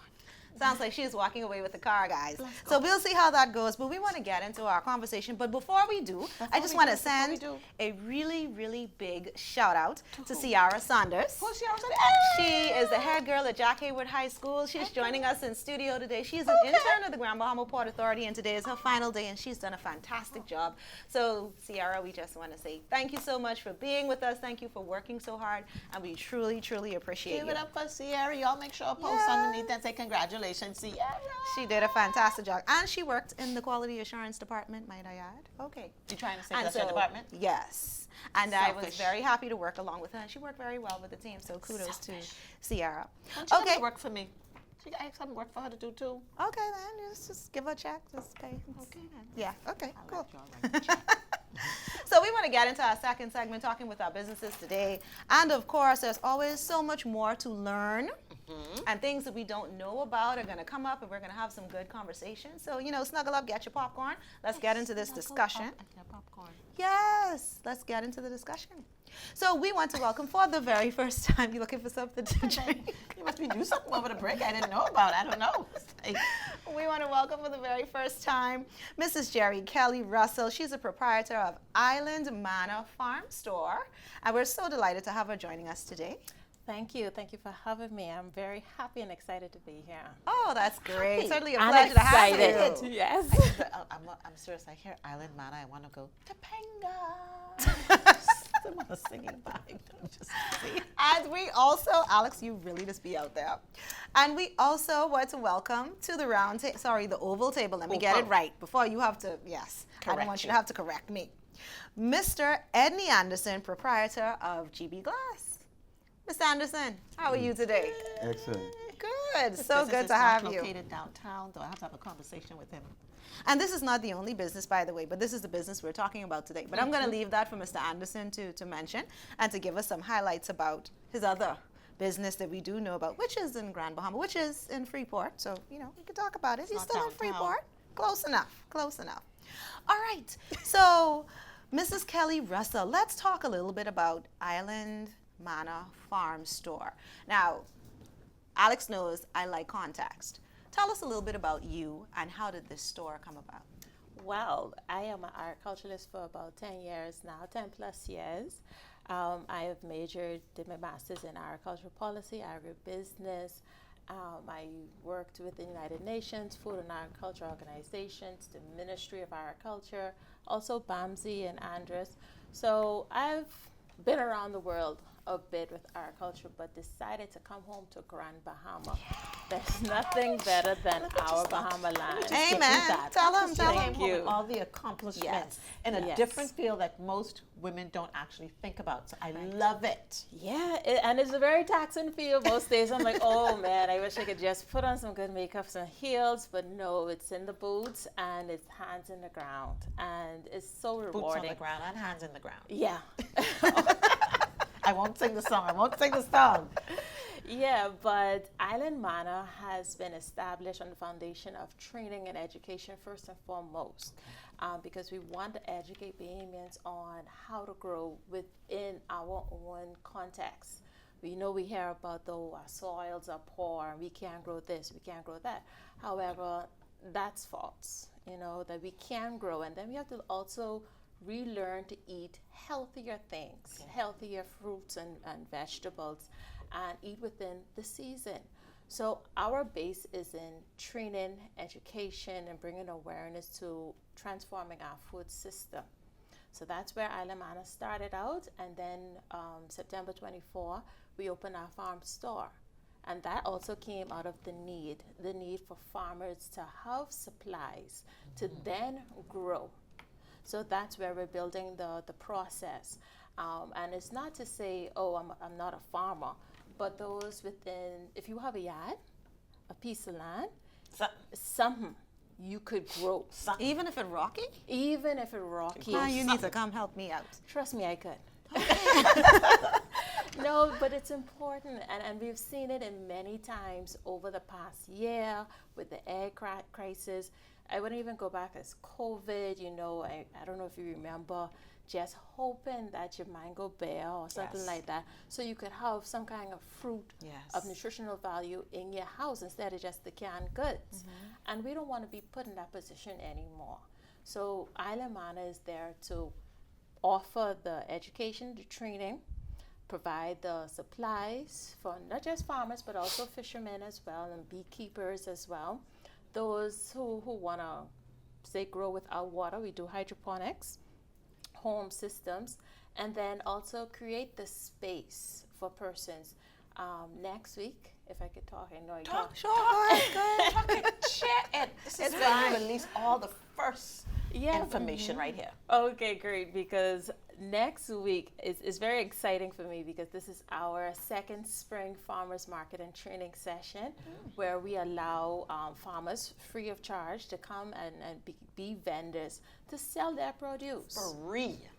Sounds like she's walking away with the car, guys. So we'll see how that goes, but we want to get into our conversation. But before we do, I just want to send a really, really big shout out to Ciara Saunders. Who's Ciara Saunders? She is the head girl at Jack Hayward High School. She's joining us in studio today. She's an intern at the Grand Bahama Port Authority, and today is her final day, and she's done a fantastic job. So, Ciara, we just want to say thank you so much for being with us. Thank you for working so hard, and we truly, truly appreciate you. Give it up for Ciara. Y'all make sure a post underneath and say congratulations, Ciara. She did a fantastic job, and she worked in the Quality Assurance Department, might I add. Okay. You trying to say And that's your department? Yes. And I was Selfish. very happy to work along with her, and she worked very well with the team, so kudos to Ciara. Don't you Okay. okay. Work for me. She got some work for her to do too. Okay, then. Just give her a check. Just pay. Okay then. Yeah, okay, I'll cool. let y'all write the check. So we want to get into our second segment, talking with our businesses today. And of course, there's always so much more to learn. And things that we don't know about are going to come up, and we're going to have some good conversation. So, snuggle up, get your popcorn. Let's get into this discussion. Popcorn. Yes, let's get into the discussion. So we want to welcome for the very first time. You looking for something to drink? You must be doing something over the break I didn't know about. I don't know. We want to welcome for the very first time Mrs. Jerry Kelly Russell. She's a proprietor of Island Manna Farm Store, and we're so delighted to have her joining us today. Thank you. Thank you for having me. I'm very happy and excited to be here. Oh, that's great. Certainly a I'm pleasure to have excited. you. Yes. I'm serious. I hear Island Manna. I want to go Topanga. I want to singing vibe. Just see. And we also, Alex, you really just be out there. And we also want to welcome to the the oval table. Let me get it right before you have to, yes. I don't want you to have to correct me. Mr. Edney Anderson, proprietor of GB Glass. Mr. Anderson, how are you today? Excellent. Good. This So business good is to not have you. located downtown, though I have to have a conversation with him. And this is not the only business, by the way, but this is the business we're talking about today. But I'm going to leave that for Mr. Anderson to mention and to give us some highlights about his other business that we do know about, which is in Grand Bahama, which is in Freeport. So, we can talk about it. He's not still in downtown. Freeport. Close enough. Close enough. All right. So, Mrs. Kelly Russell, let's talk a little bit about Island Manna Farm Store. Now, Alex knows I like context. Tell us a little bit about you and how did this store come about? Well, I am an agriculturalist for about 10 years now, 10 plus years. I have did my master's in agricultural policy, agribusiness. I worked with the United Nations, Food and Agriculture Organizations, the Ministry of Agriculture, also BAMSI and Andres. So I've been around the world a bit with agriculture, but decided to come home to Grand Bahama. There's nothing better than our Bahama land. Amen. Tell him. Thank you. With all the accomplishments in a Yes. different field that most women don't actually think about. So I love it. Yeah, and it's a very taxing field most days. I'm like, oh man, I wish I could just put on some good makeup, some heels, but no, it's in the boots and it's hands in the ground, and it's so rewarding. Boots on the ground and hands in the ground. Yeah. I won't sing the song. I won't sing the song. Yeah, but Island Manna has been established on the foundation of training and education first and foremost, because we want to educate Bahamians on how to grow within our own context. We know we hear about our soils are poor, we can't grow this, we can't grow that. However, that's false, that we can grow. And then we have to also relearn to eat healthier things, healthier fruits and vegetables, and eat within the season. So our base is in training, education, and bringing awareness to transforming our food system. So that's where Island Manna started out, and then September 24, we opened our farm store. And that also came out of the need for farmers to have supplies to then grow. So that's where we're building the process. And it's not to say, oh, I'm not a farmer, but those within, if you have a yard, a piece of land, something you could grow. Even if it's rocky? Even if it's rocky. Now you need to come help me out. Trust me, I could. No, but it's important, and we've seen it in many times over the past year with the egg crisis. I wouldn't even go back as COVID, I don't know if you remember, just hoping that your mango bear or something like that, so you could have some kind of fruit of nutritional value in your house instead of just the canned goods. And we don't want to be put in that position anymore. So Island Manna is there to offer the education, the training, provide the supplies for not just farmers, but also fishermen as well, and beekeepers as well. Those who want to, say, grow without water, we do hydroponics, home systems, and then also create the space for persons. Next week, if I could talk, I know I talk. Sure, go ahead. Share it. This is where you release all the first Yeah. information right here. Okay, great, because next week is very exciting for me because this is our second spring farmers market and training session where we allow farmers free of charge to come and be vendors to sell their produce.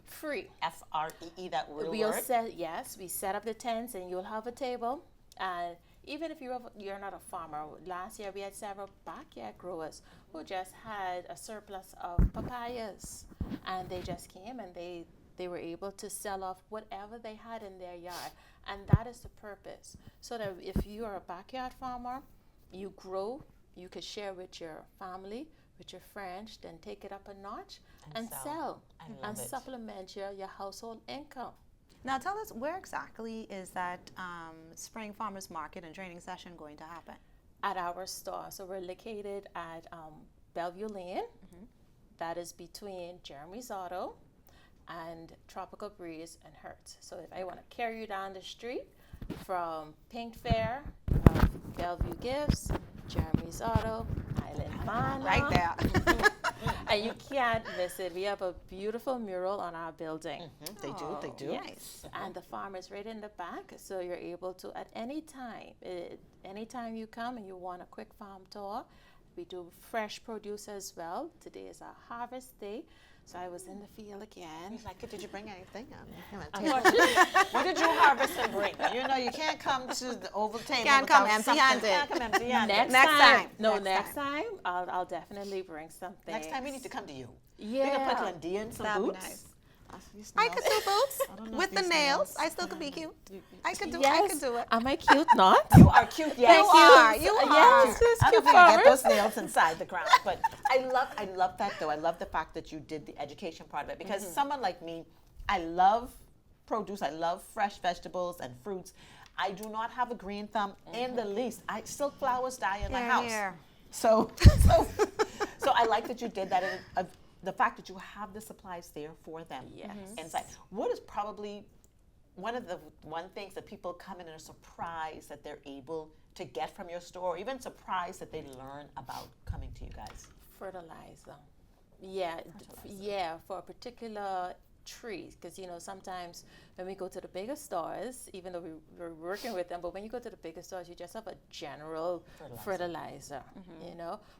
Free. F-R-E-E, that real We'll word. we set up the tents and you'll have a table. And even if you're not a farmer, last year we had several backyard growers who just had a surplus of papayas, and they just came and they were able to sell off whatever they had in their yard. And that is the purpose. So that if you are a backyard farmer, you grow, you could share with your family, with your friends, then take it up a notch and sell I love and it. supplement your household income. Now tell us, where exactly is that Spring Farmers Market and Training Session going to happen? At our store. So we're located at Bellevue Lane. That is between Jeremy's Auto and Tropical Breeze and Hertz. So if I want to carry you down the street from Pink Fair, Bellevue Gifts, Jeremy's Auto, Island Manna. Right there. And you can't miss it. We have a beautiful mural on our building. They do. Nice. And the farm is right in the back, so you're able to, at any time, anytime you come and you want a quick farm tour, we do fresh produce as well. Today is our harvest day, so I was in the field again. Like, did you bring anything? What did you harvest and bring? You know, you can't come to the oval table. Can't come without something. empty-handed. Can't come empty-handed. Next time. Next time. I'll definitely bring something. Next time we need to come to you. Yeah. We can put Glendia in some That'd be boots. nice. These I nails- could do boots I don't know with if the these nails. I still could be cute. I could do it. Am I cute? Not? You are cute. Yes. You are. You are. Yes, it's I cute don't know if you get farmers. those nails inside the ground, but I love that though. I love the fact that you did the education part of it because someone like me, I love produce. I love fresh vegetables and fruits. I do not have a green thumb in the least. Silk flowers die in my house. Here. So I like that you did that. And, the fact that you have the supplies there for them inside. What is probably one things that people come in and are surprised that they're able to get from your store, or even surprised that they learn about coming to you guys? Fertilizer. Yeah, for a particular trees, because sometimes when we go to the bigger stores, even though we're working with them, but when you go to the bigger stores, you just have a general fertilizer,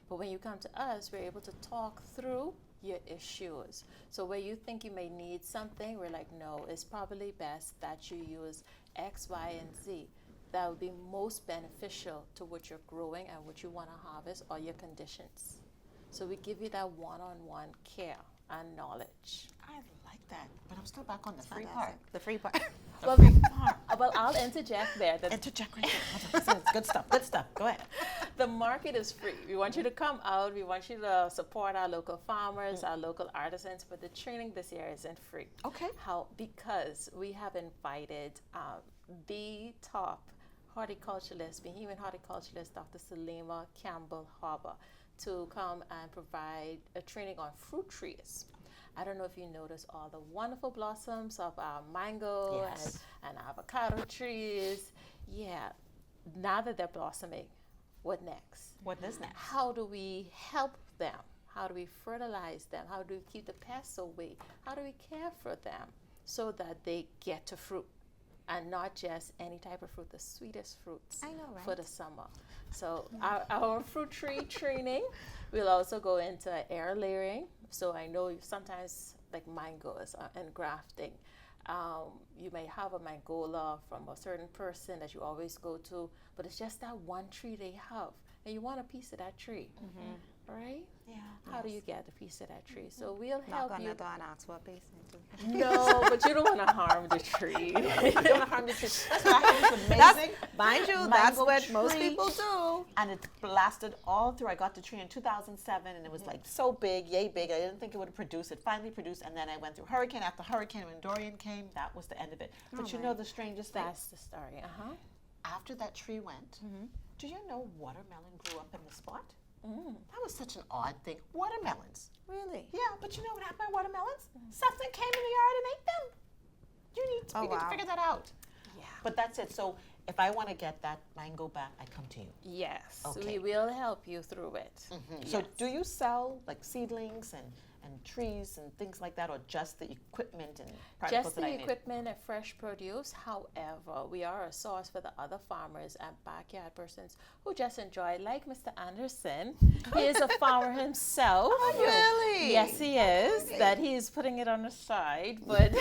but when you come to us, we're able to talk through your issues. So where you think you may need something, we're like, no, it's probably best that you use X, Y, and Z. That would be most beneficial to what you're growing and what you want to harvest or your conditions. So we give you that one-on-one care and knowledge. I like that, but I'm still back on the free part. The free part. Well, I'll interject there. Interject right there. Good stuff. Good stuff. Go ahead. The market is free. We want you to come out. We want you to support our local farmers, our local artisans. But the training this year isn't free. Okay. Because we have invited the top horticulturalist, Bahamian horticulturalist, Dr. Salima Campbell Harbour, to come and provide a training on fruit trees. I don't know if you notice all the wonderful blossoms of our mango and avocado trees. Yeah, now that they're blossoming, what next? What is next? How do we help them? How do we fertilize them? How do we keep the pests away? How do we care for them so that they get to fruit? And not just any type of fruit, the sweetest fruits for the summer. So our fruit tree training, we'll also go into air layering. So I know sometimes like mangoes and grafting, you may have a mangola from a certain person that you always go to, but it's just that one tree they have, and you want a piece of that tree, right? Yeah. How do you get a piece of that tree? So we'll help Knock on you. the door and ask for a piece. No, but you don't want to harm the tree. You don't want to harm the tree. That's what I have. It's amazing. Mind you, that's Mango what most tree. people do. And it blasted all through. I got the tree in 2007, and it was like so big, yay big. I didn't think it would produce. It finally produced, and then I went through hurricane after hurricane. When Dorian came, that was the end of it. But you know the strangest thing? That's the story. After that tree went, do you know watermelon grew up in the spot? That was such an odd thing. Watermelons. Really? Yeah, but you know what happened to watermelons? Something came in the yard and ate them. You need to figure that out. Yeah. But that's it. So if I want to get that mango back, I come to you. Yes, Okay. we will help you through it. So do you sell like seedlings and trees and things like that, or just the equipment and particles Just that I the need? equipment and fresh produce. However, we are a source for the other farmers and backyard persons who just enjoy, like Mr. Anderson. He is a farmer himself. Oh, really? Yes, he is. That he is putting it on the side, but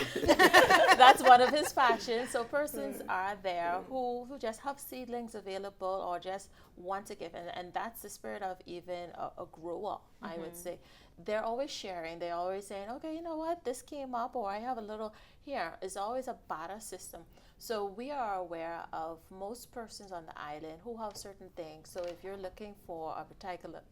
that's one of his passions. So persons are there who just have seedlings available or just want to give, and that's the spirit of even a grower, I would say. They're always sharing. They're always saying, okay, you know what, this came up, or I have a little here. It's always a barter system. So we are aware of most persons on the island who have certain things. So if you're looking for a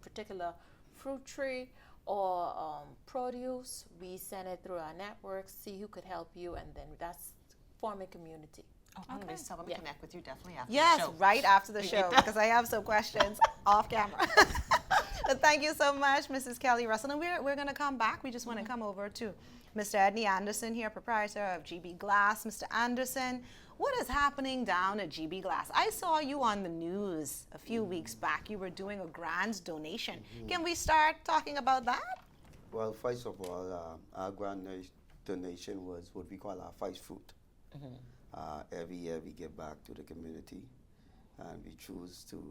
particular fruit tree or produce, we send it through our network, see who could help you, and then that's forming community. Oh, okay. So I'm going to connect with you definitely after Yes, the show. right after the show, because I have some questions off camera. But thank you so much, Mrs. Kelly Russell. And we're going to come back. We just want to come over to Mr. Edney Anderson here, proprietor of GB Glass. Mr. Anderson, what is happening down at GB Glass? I saw you on the news a few weeks back. You were doing a grand donation. Can we start talking about that? Well, first of all, our grand donation was what we call our first fruit. Every year we give back to the community, and we choose to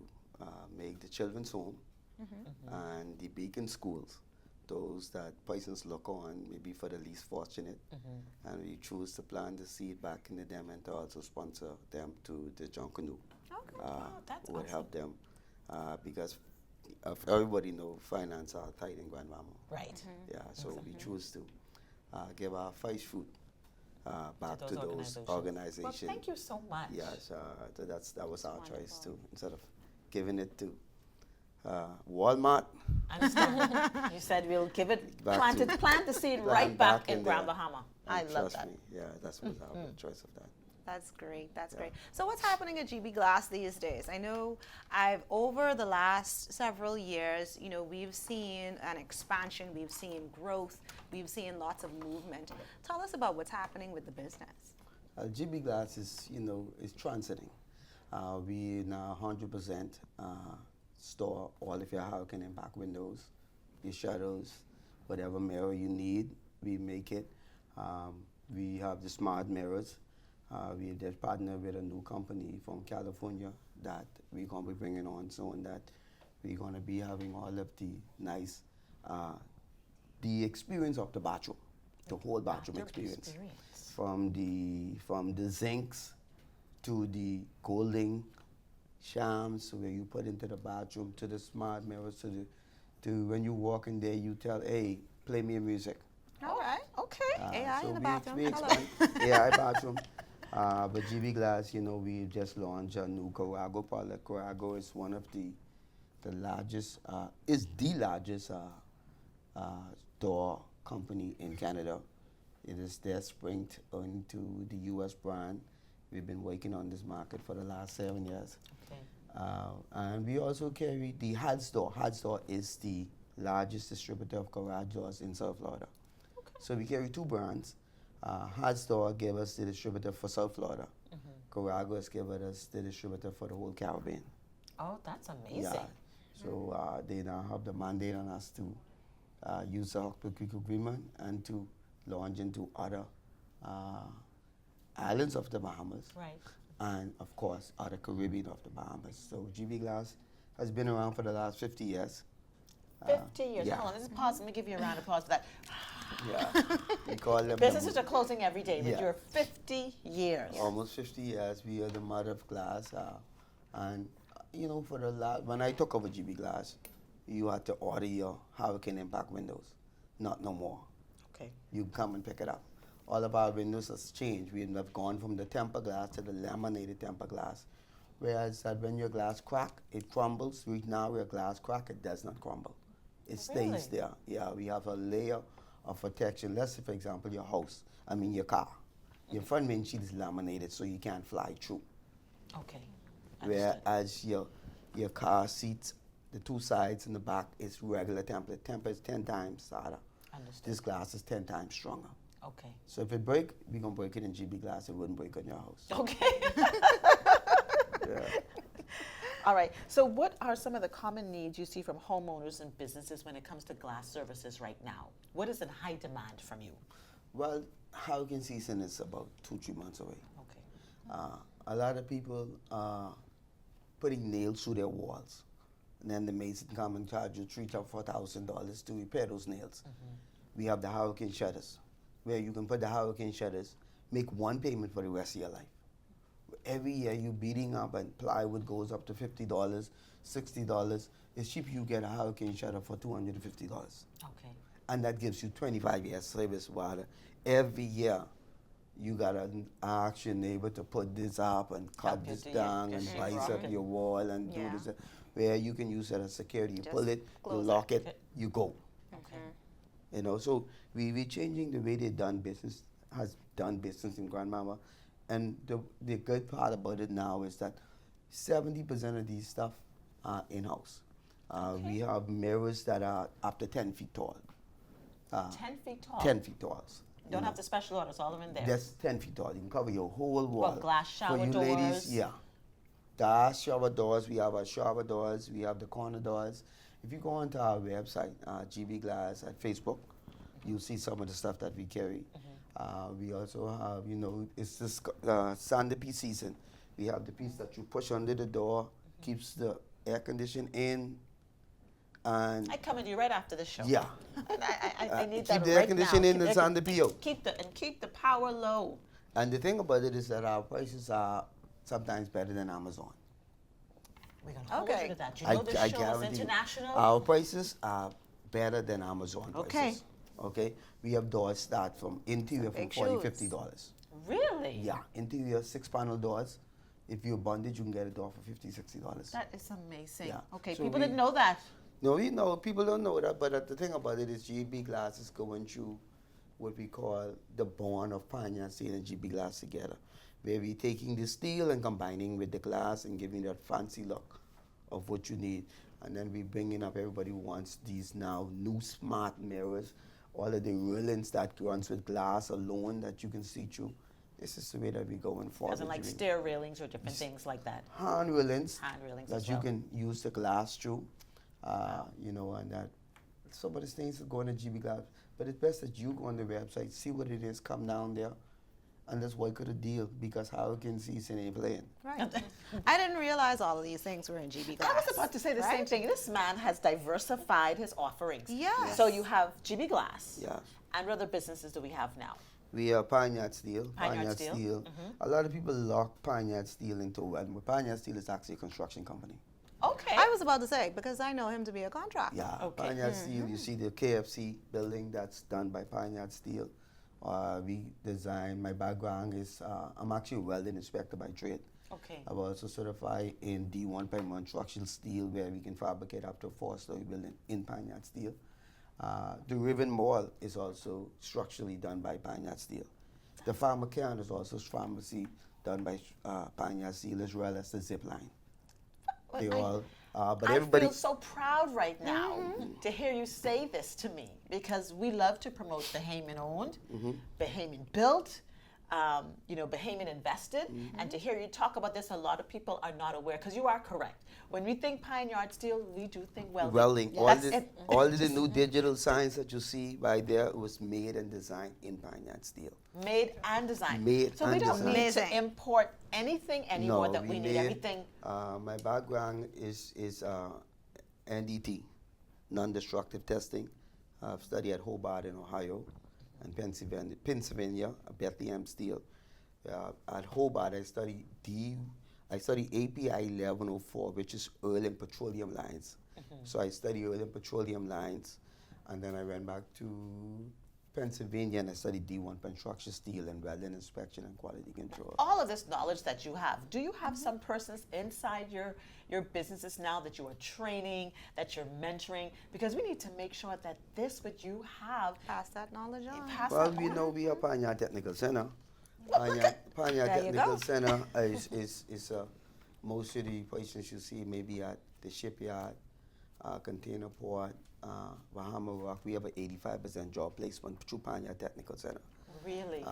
make the children's home and the beacon schools, those that persons look on maybe for the least fortunate, and we choose to plant the seed back into them and to also sponsor them to the John Canoe. That's would awesome. help them because everybody know finance are tight in Grand Mama. Right. Yeah, so we choose to give our first fruit back those to those organizations. organizations. Well, thank you so much. Yes, that was our choice too. Instead of giving it to Walmart, I understand. You said we'll give it, Back to- plant the seed plant right back back in in Grand there. Bahama. and I love trust that. me, yeah, that was our choice of that. That's great. That's great. So what's happening at GB Glass these days? I know over the last several years, we've seen an expansion, we've seen growth, we've seen lots of movement. Tell us about what's happening with the business. GB Glass is transiting. We now 100% store all of your hurricane impact windows, your shutters, whatever mirror you need, we make it. We have the smart mirrors. We just partnered with a new company from California that we're going to be bringing on soon, that we're going to be having all of the nice, the experience of the bathroom, the whole bathroom experience. From the zincs to the golding shams where you put into the bathroom, to the smart mirrors, to when you walk in there, you tell, hey, play me music. All right. Okay. AI in the bathroom. We Hello. expand AI bathroom. But GB Glass, we just launched a new Corago product. Corago is one of the largest, is the largest door company in Canada. It is their spring into the U.S. brand. We've been working on this market for the last 7 years. Okay. And we also carry the Hard Door. Hard Door is the largest distributor of garage doors in South Florida. So we carry two brands. Hard Store gave us the distributor for South Florida. Corago has given us the distributor for the whole Caribbean. Oh, that's amazing. Yeah. So they now have the mandate on us to use the Hospital Creek Agreement and to launch into other islands of the Bahamas. Right. And of course, other Caribbean of the Bahamas. So GB Glass has been around for the last 50 years. 50 years. yeah. Hold on, let's pause. Let me give you a round of applause for that. Yeah. We call them Businesses are closing every day, but Yeah. you're 50 years. almost 50 years. We are the mother of glass. And, for the when I took over GB Glass, you had to order your hurricane impact windows. Not no more. Okay. You come and pick it up. All of our windows has changed. We have gone from the temper glass to the laminated temper glass. Whereas that when your glass crack, it crumbles. Right now, your glass crack, it does not crumble. It stays there. Yeah, we have a layer of protection. Let's say, for example, your car. Your front windshield is laminated so you can't fly through. Okay. Understood. Whereas your car seats, the two sides and the back is regular temper. Temper is 10 times harder. Understood. This glass is 10 times stronger. Okay. So if it break, we're going to break it in GB Glass. It wouldn't break on your house. Okay. Yeah. All right. So what are some of the common needs you see from homeowners and businesses when it comes to glass services right now? What is in high demand from you? Well, hurricane season is about 2-3 months away. Okay. A lot of people are putting nails through their walls. And then the mason come and charge you $3,000 to $4,000 to repair those nails. We have the hurricane shutters, where you can put the hurricane shutters, make one payment for the rest of your life. Every year you're beating up and plywood goes up to $50, $60. It's cheap you get a hurricane shutter for $250. Okay. And that gives you 25 years service water. Every year you gotta ask your neighbor to put this up and cut Help you this do down your and sheetrock spice up and- your wall and Yeah. do this. Where you can use it as security. You Just pull it, you close lock it, you go. Okay. So we're changing the way they has done business in Grand Mama. and the good part about it now is that 70% of these stuff are in-house. We have mirrors that are up to 10 feet tall. 10 feet tall. 10 feet tall. You don't have the special orders, all of them in there. That's 10 feet tall. You can cover your whole wall. Well, glass shower For you doors. ladies, yeah. Glass shower doors. We have our shower doors. We have the corner doors. If you go onto our website, GB Glass at Facebook, you'll see some of the stuff that we carry. We also have, you know, it's this Sandy season. We have the piece that you push under the door, keeps the air condition in. And I come with you right after the show. yeah, And I need keep that the air right conditioning now. in the Sandy PO. Keep the power low. And the thing about it is that our prices are sometimes better than Amazon. We're gonna hold you to that. You I know this show is guarantee you, international. our prices are better than Amazon Okay. prices. Okay. We have doors start from interior from big $40, shoes. $50. Really? Yeah, interior 6-panel doors. If you're bonded, you can get a door for $50, $60. That is amazing. Yeah. Okay, So people we- didn't know that. No, we know people don't know that, but the thing about it is GB Glass is going through what we call the bond of Pioneer Steel and GB Glass together, where we're taking the steel and combining with the glass and giving that fancy look of what you need. And then we bringing up everybody who wants these now new smart mirrors, all of the railings that runs with glass alone that you can see through. This is the way that we're going forward. Doesn't like Jimmy. stair railings or different things like that. Hand railings, Hand railings that as you well. can use the glass through, you know, and that some of the things are going to GB Glass. But it's best that you go on the website, see what it is, come down there, and let's work out a deal because Hurricane season ain't playing. Right. I didn't realize all of these things were in GB Glass. I was about to say the same thing. This man has diversified his offerings. Yes. So you have GB Glass. Yeah. And what other businesses do we have now? We have Pioneer Steel. Pioneer Steel. A lot of people lock Pioneer Steel into, and Pioneer Steel is actually a construction company. Okay. I was about to say, because I know him to be a contractor. Yeah, Okay. Pioneer Steel, you see the KFC building that's done by Pioneer Steel. We design, my background is, I'm actually a welding inspector by trade. Okay. I'm also certified in D1.1 structural steel where we can fabricate up to a 4-story building in Pioneer Steel. The Riven Mall is also structurally done by Pioneer Steel. The Pharmacare is also pharmacy done by Pioneer Steel as well as the Zip Line. They all, but I everybody. feel so proud right now to hear you say this to me because we love to promote Bahamian owned, Bahamian built, you know, Bahamian invested, and to hear you talk about this, a lot of people are not aware because you are correct. When we think Pioneer Steel, we do think welding. Welding. That's All the new digital signs that you see right there was made and designed in Pioneer Steel. Made and designed. Made so we and don't designed. need to Amazing. import anything anymore No, that we need made, everything. My background is NDT, non-destructive testing. I've studied at Hobart in Ohio and Pennsylvania, Bethlehem Steel. At Hobart, I studied API 1104, which is oil and petroleum lines. So I studied oil and petroleum lines, and then I went back to Pennsylvania and I studied D1 construction steel and welding inspection and quality control. All of this knowledge that you have, do you have some persons inside your businesses now that you are training, that you're mentoring? Because we need to make sure that this, what you have, Pass that knowledge on. pass Well, that we on. know we have Pioneer Technical Center. Pioneer There you Technical go. Center is most of the patients you see maybe at the shipyard, container port, Bahamas Rock. We have an 85% job placement through Pioneer Technical Center. Really?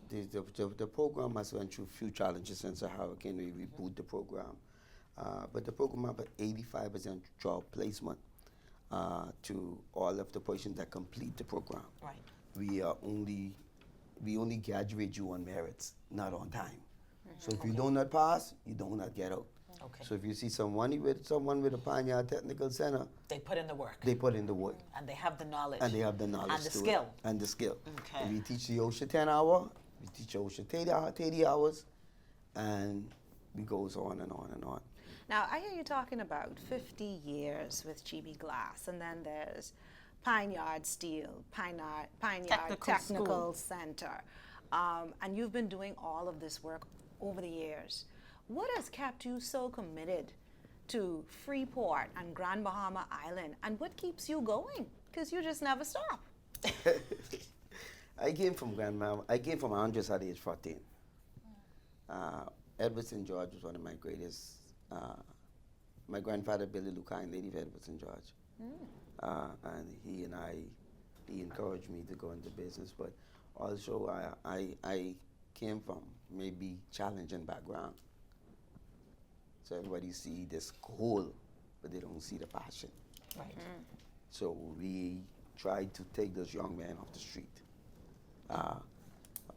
The program has went through a few challenges since the hurricane. We reboot the program, but the program have an 85% job placement to all of the patients that complete the program. Right. We only graduate you on merits, not on time. So if you do not pass, you do not get out. Okay. So if you see someone with a Pioneer Technical Center, They put in the work. they put in the work. And they have the knowledge. And they have the knowledge And the to skill. it. And the skill. Okay. And we teach the OSHA 10 hour, we teach OSHA 30 hours, and it goes on and on and on. Now, I hear you talking about 50 years with GB Glass, and then there's Pioneer Steel, Pioneer Technical Center. And you've been doing all of this work over the years. What has kept you so committed to Freeport and Grand Bahama Island, and what keeps you going? Because you just never stop. I came from Andres at age 14. Edward St. George was one of my greatest. My grandfather, Billy Lucas, native Edward St. George. And he encouraged me to go into business, but also I came from maybe challenging background. So everybody see this goal, but they don't see the passion. Right. So we tried to take this young man off the street.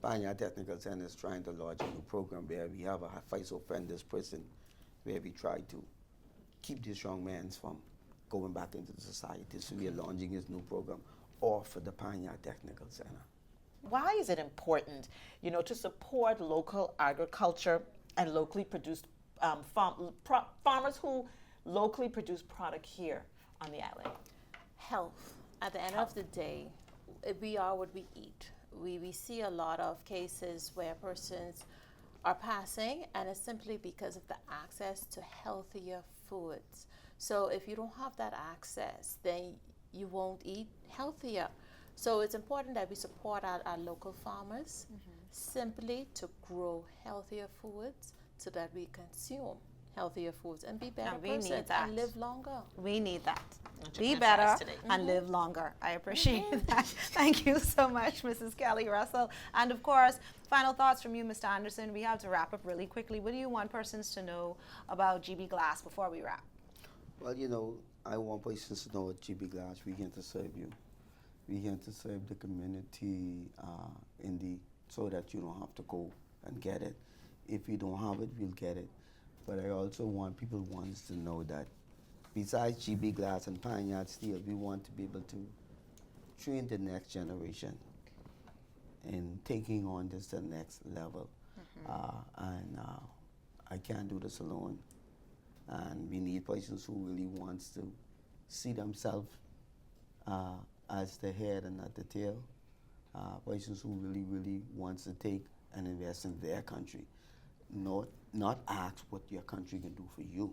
Panya Technical Center is trying to launch a new program where we have a FICE offenders prison where we try to keep these young men from going back into the society. So we are launching this new program all for the Panya Technical Center. Why is it important, to support local agriculture and locally produced farmers who locally produce product here on the island? Health. At the end of the day, we are what we eat. We see a lot of cases where persons are passing, and it's simply because of the access to healthier foods. So if you don't have that access, then you won't eat healthier. So it's important that we support our local farmers simply to grow healthier foods so that we consume healthier foods and be better persons and live longer. We need that. Be better and live longer. I appreciate that. Thank you so much, Mrs. Kelly Russell. And of course, final thoughts from you, Mr. Anderson. We have to wrap up really quickly. What do you want persons to know about GB Glass before we wrap? Well, I want persons to know at GB Glass, we're here to serve you. We're here to serve the community so that you don't have to go and get it. If you don't have it, we'll get it. But I also want people to know that besides GB Glass and Pine Yard Steel, we want to be able to train the next generation in taking on this to the next level. I can't do this alone. And we need persons who really wants to see themselves as the head and not the tail. Persons who really, really wants to take and invest in their country. Not ask what your country can do for you,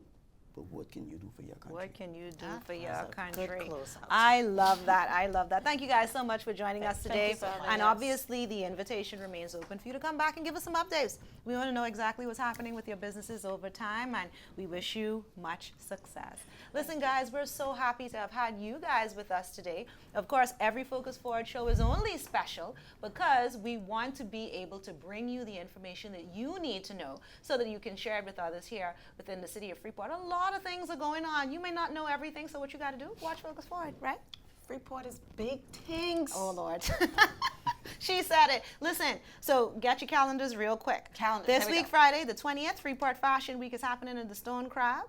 but what can you do for your country? What can you do for your country? Good closeout. I love that. I love that. Thank you guys so much for joining us today. you so much. And obviously, the invitation remains open for you to come back and give us some updates. We want to know exactly what's happening with your businesses over time, and we wish you much success. Listen, guys, we're so happy to have had you guys with us today. Of course, every Focus Forward show is only special because we want to be able to bring you the information that you need to know so that you can share it with others here within the city of Freeport. A lot of things are going on. You may not know everything, so what you got to do, watch Focus Forward, right? Freeport is big things. Oh, Lord. She said it. Listen, so get your calendars real quick. This week, Friday, the 20th, Freeport Fashion Week is happening in the Stone Crab.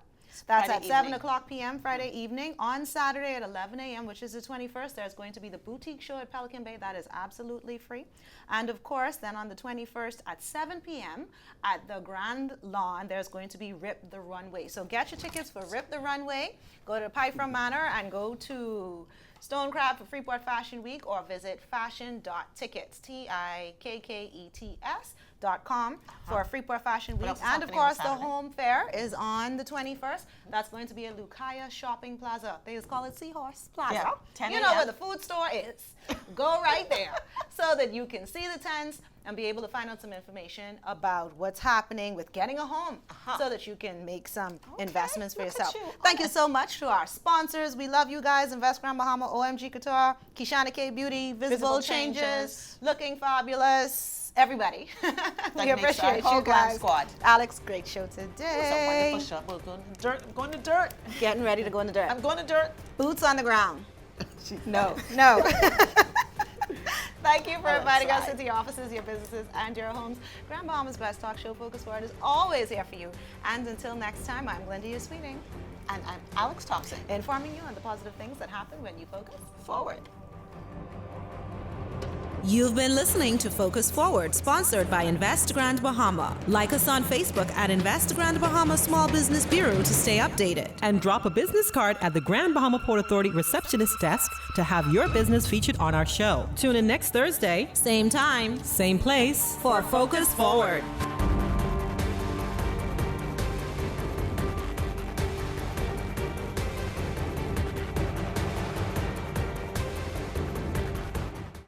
That's Friday at 7 evening. o'clock p.m. Friday evening. On Saturday at 11 a.m., which is the 21st, there's going to be the boutique show at Pelican Bay. That is absolutely free. And of course, then on the 21st at 7 p.m. at the Grand Lawn, there's going to be Rip the Runway. So get your tickets for Rip the Runway. Go to Pie from Manor and go to Stone Crab for Freeport Fashion Week, or visit fashion.tickets, tickets.com for Freeport Fashion Week. And of course, the home fair is on the 21st. That's going to be at Lucaya Shopping Plaza. They just call it Seahorse Plaza. Yeah, 10 You know a.m. where the food store is. Go right there so that you can see the tents and be able to find out some information about what's happening with getting a home so that you can make some investments for yourself. Thank you so much to our sponsors. We love you guys. Invest Grand Bahama, OMG Couture, Kishana K Beauty, Visible Changes, Looking Fabulous, everybody. We appreciate you guys. Squad. Alex, great show It's a today. wonderful show. We're going to dirt. Going to dirt. Getting ready to go in the dirt. I'm going to dirt. Boots on the ground. No. Thank you for inviting us into your offices, your businesses, and your homes. Grand Bahama's Best Talk Show, Focus Forward, is always here for you. And until next time, I'm Glendia Sweeting. And I'm Alex Thompson. Informing you on the positive things that happen when you focus forward. You've been listening to Focus Forward, sponsored by Invest Grand Bahama. Like us on Facebook at Invest Grand Bahama Small Business Bureau to stay updated. And drop a business card at the Grand Bahama Port Authority receptionist desk to have your business featured on our show. Tune in next Thursday, Same time, same place, for Focus Forward.